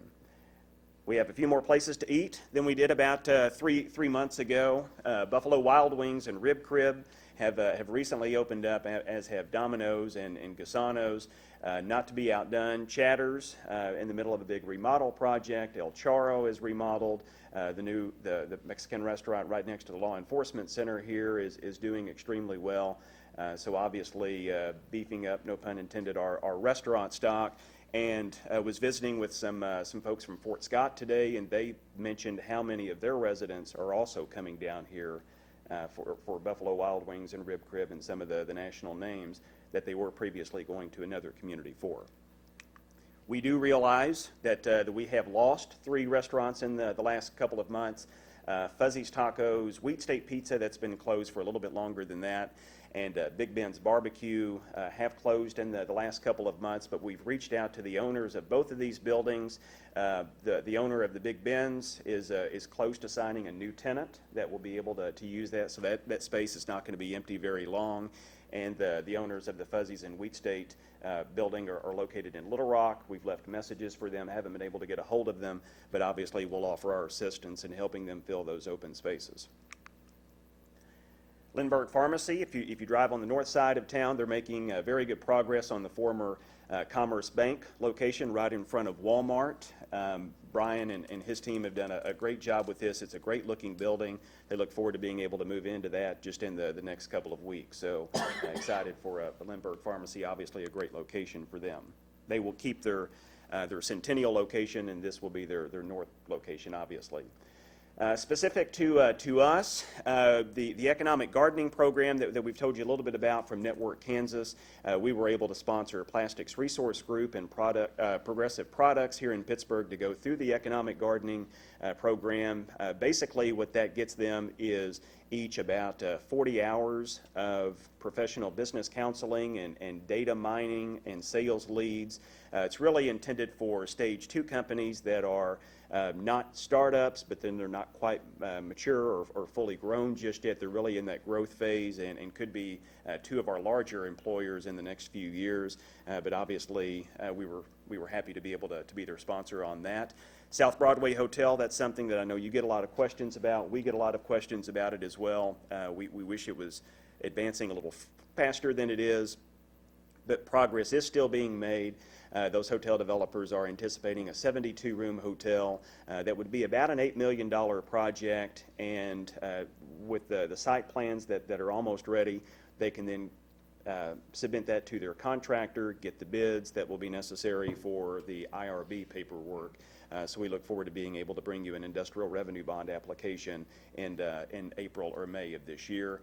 [SPEAKER 19] We have a few more places to eat than we did about three months ago. Buffalo Wild Wings and Rib Crib have recently opened up, as have Domino's and Gusano's. Not to be outdone, Cheddar's in the middle of a big remodel project. El Charro is remodeled. The Mexican restaurant right next to the law enforcement center here is doing extremely well. So obviously beefing up, no pun intended, our restaurant stock. And was visiting with some folks from Fort Scott today, and they mentioned how many of their residents are also coming down here for Buffalo Wild Wings and Rib Crib and some of the national names that they were previously going to another community for. We do realize that we have lost 3 restaurants in the last couple of months. Fuzzy's Tacos, Wheat State Pizza, that's been closed for a little bit longer than that, and Big Ben's Barbecue have closed in the last couple of months, but we've reached out to the owners of both of these buildings. The owner of the Big Ben's is close to signing a new tenant that will be able to use that, so that space is not going to be empty very long. And the owners of the Fuzzies and Wheat State building are located in Little Rock. We've left messages for them, haven't been able to get a hold of them, but obviously we'll offer our assistance in helping them fill those open spaces. Lindbergh Pharmacy, if you drive on the north side of town, they're making very good progress on the former Commerce Bank location right in front of Walmart. Brian and his team have done a great job with this. It's a great looking building. They look forward to being able to move into that just in the next couple of weeks. So excited for Lindbergh Pharmacy, obviously a great location for them. they will keep their Centennial location, and this will be their north location, obviously. Specific to us, the economic gardening program that we've told you a little bit about from Network Kansas, we were able to sponsor a plastics resource group and Progressive Products here in Pittsburgh to go through the economic gardening program. Basically, what that gets them is each about 40 hours of professional business counseling and data mining and sales leads. It's really intended for stage 2 companies that are not startups, but then they're not quite mature or fully grown just yet. They're really in that growth phase and could be 2 of our larger employers in the next few years. But obviously, we were happy to be able to be their sponsor on that. South Broadway Hotel, that's something that I know you get a lot of questions about. We get a lot of questions about it as well. We wish it was advancing a little faster than it is, but progress is still being made. Those hotel developers are anticipating a 72-room hotel that would be about an $8 million project, and with the site plans that are almost ready, they can then submit that to their contractor, get the bids that will be necessary for the IRB paperwork. So we look forward to being able to bring you an industrial revenue bond application in April or May of this year.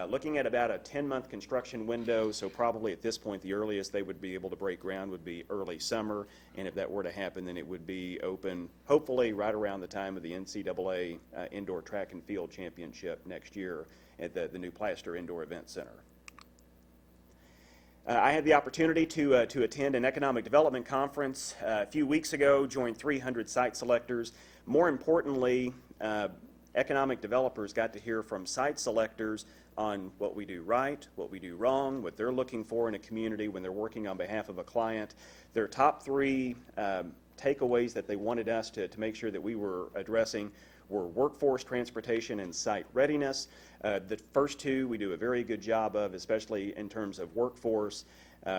[SPEAKER 19] Looking at about a 10-month construction window, so probably at this point the earliest they would be able to break ground would be early summer, and if that were to happen, then it would be open hopefully right around the time of the NCAA Indoor Track and Field Championship next year at the new Plaster Indoor Event Center. I had the opportunity to attend an economic development conference a few weeks ago, joined 300 site selectors. More importantly, economic developers got to hear from site selectors on what we do right, what we do wrong, what they're looking for in a community when they're working on behalf of a client. Their top 3 takeaways that they wanted us to make sure that we were addressing were workforce, transportation, and site readiness. The first 2 we do a very good job of, especially in terms of workforce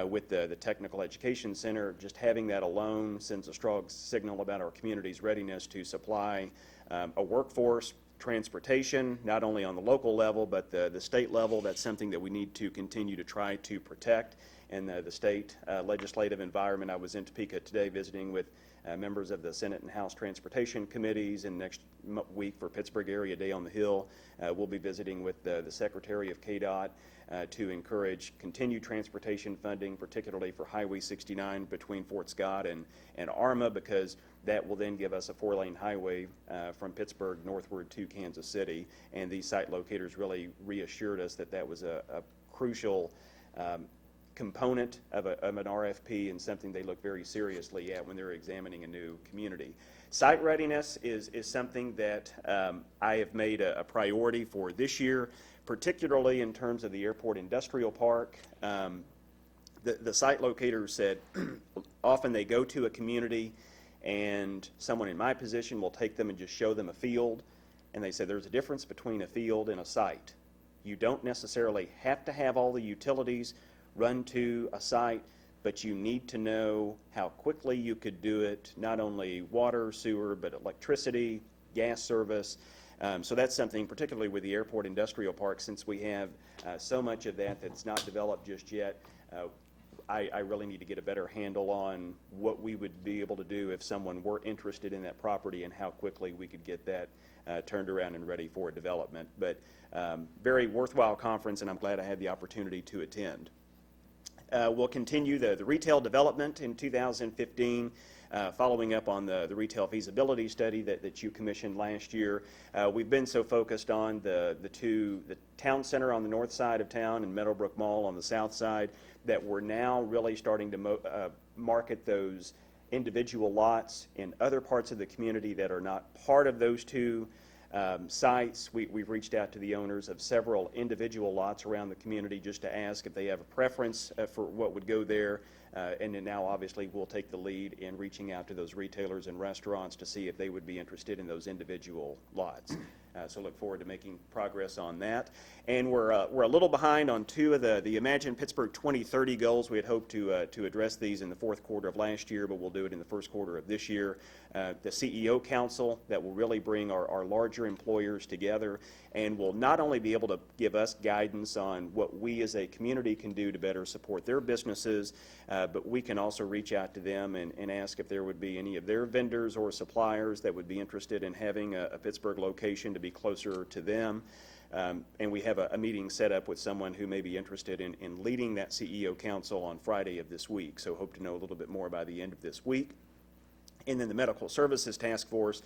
[SPEAKER 19] with the Technical Education Center. Just having that alone sends a strong signal about our community's readiness to supply a workforce. Transportation, not only on the local level, but the state level. That's something that we need to continue to try to protect in the state legislative environment. I was in Topeka today visiting with members of the Senate and House Transportation Committees, and next week for Pittsburgh Area Day on the Hill, we'll be visiting with the Secretary of KDOT to encourage continued transportation funding, particularly for Highway 69 between Fort Scott and Arma, because that will then give us a 4-lane highway from Pittsburgh northward to Kansas City, and these site locators really reassured us that that was a crucial component of an RFP and something they look very seriously at when they're examining a new community. Site readiness is something that I have made a priority for this year, particularly in terms of the airport industrial park. The site locators said often they go to a community and someone in my position will take them and just show them a field, and they said there's a difference between a field and a site. You don't necessarily have to have all the utilities run to a site, but you need to know how quickly you could do it, not only water, sewer, but electricity, gas service. So that's something, particularly with the airport industrial park, since we have so much of that that's not developed just yet, I really need to get a better handle on what we would be able to do if someone were interested in that property and how quickly we could get that turned around and ready for development. But very worthwhile conference, and I'm glad I had the opportunity to attend. We'll continue the retail development in 2015, following up on the retail feasibility study that you commissioned last year. We've been so focused on the town center on the north side of town and Meadowbrook Mall on the south side that we're now really starting to market those individual lots in other parts of the community that are not part of those 2 sites. We've reached out to the owners of several individual lots around the community just to ask if they have a preference for what would go there. And then now obviously we'll take the lead in reaching out to those retailers and restaurants to see if they would be interested in those individual lots. So look forward to making progress on that. And we're a little behind on two of the Imagine Pittsburgh 2030 goals. We had hoped to address these in the fourth quarter of last year, but we'll do it in the first quarter of this year. The CEO Council that will really bring our larger employers together and will not only be able to give us guidance on what we as a community can do to better support their businesses, but we can also reach out to them and ask if there would be any of their vendors or suppliers that would be interested in having a Pittsburgh location to be closer to them. And we have a meeting set up with someone who may be interested in leading that CEO Council on Friday of this week. So hope to know a little bit more by the end of this week. And then the Medical Services Task Force,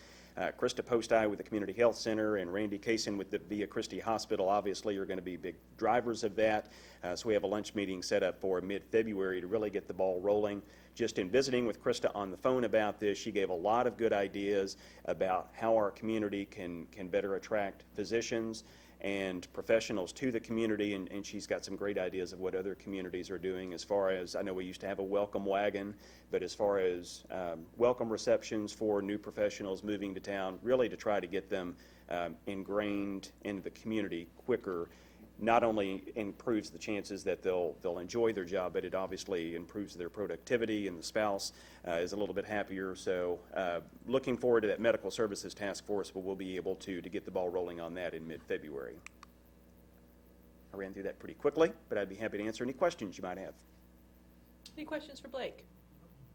[SPEAKER 19] Krista Postai with the Community Health Center and Randy Kaysen with the Via Christi Hospital obviously are going to be big drivers of that. So we have a lunch meeting set up for mid-February to really get the ball rolling. Just in visiting with Krista on the phone about this, she gave a lot of good ideas about how our community can better attract physicians and professionals to the community, and she's got some great ideas of what other communities are doing as far as, I know we used to have a welcome wagon, but as far as welcome receptions for new professionals moving to town, really to try to get them ingrained into the community quicker, not only improves the chances that they'll enjoy their job, but it obviously improves their productivity, and the spouse is a little bit happier. So looking forward to that Medical Services Task Force, but we'll be able to get the ball rolling on that in mid-February. I ran through that pretty quickly, but I'd be happy to answer any questions you might have.
[SPEAKER 1] Any questions for Blake?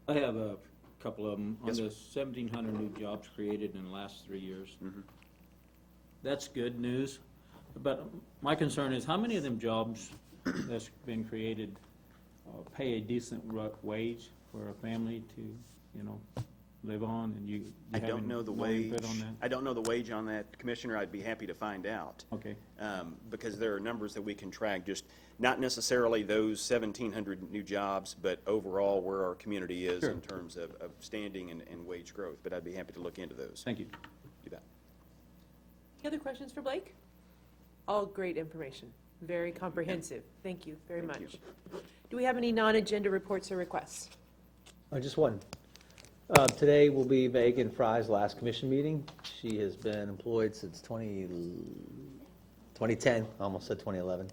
[SPEAKER 10] I have a couple of them.
[SPEAKER 19] Yes,
[SPEAKER 10] On the
[SPEAKER 19] sir.
[SPEAKER 10] 1,700 new jobs created in the last 3 years.
[SPEAKER 19] Mm-hmm.
[SPEAKER 10] That's good news. But my concern is how many of them jobs that's been created pay a decent wage for a family to, you know, live on, and you
[SPEAKER 19] I don't know the
[SPEAKER 10] no
[SPEAKER 19] wage.
[SPEAKER 10] input on that?
[SPEAKER 19] I don't know the wage on that, Commissioner. I'd be happy to find out.
[SPEAKER 10] Okay.
[SPEAKER 19] Because there are numbers that we can track, just not necessarily those 1,700 new jobs, but overall where our community is in terms of standing and wage growth. But I'd be happy to look into those.
[SPEAKER 10] Thank you.
[SPEAKER 19] Do that.
[SPEAKER 1] Any other questions for Blake? All great information, very comprehensive. Thank you very much. Do we have any non-agenda reports or requests?
[SPEAKER 12] Just one. Today will be Megan Fry's last commission meeting. She has been employed since 2010, almost said 2011.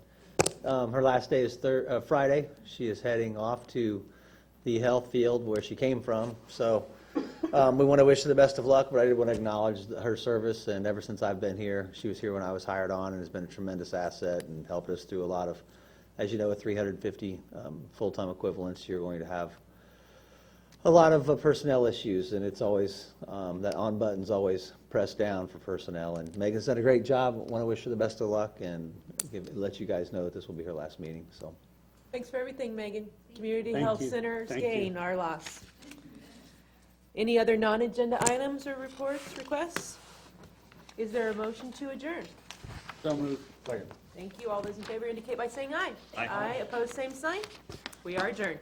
[SPEAKER 12] Her last day is Friday. She is heading off to the health field where she came from. So we want to wish her the best of luck, but I did want to acknowledge her service. And ever since I've been here, she was here when I was hired on and has been a tremendous asset and helped us through a lot of, as you know, with 350 full-time equivalents, you're going to have a lot of personnel issues, and it's always, that on button's always pressed down for personnel. And Megan's done a great job. I want to wish her the best of luck and let you guys know that this will be her last meeting. So,
[SPEAKER 1] Thanks for everything, Megan. Community
[SPEAKER 3] Thank
[SPEAKER 1] Health
[SPEAKER 3] you.
[SPEAKER 1] Center's
[SPEAKER 3] Thank
[SPEAKER 1] gain,
[SPEAKER 3] you.
[SPEAKER 1] our loss. Any other non-agenda items or reports, requests? Is there a motion to adjourn?
[SPEAKER 3] So moved.
[SPEAKER 1] Thank you. All those in favor indicate by saying aye. Aye. Opposed, same sign. We are adjourned.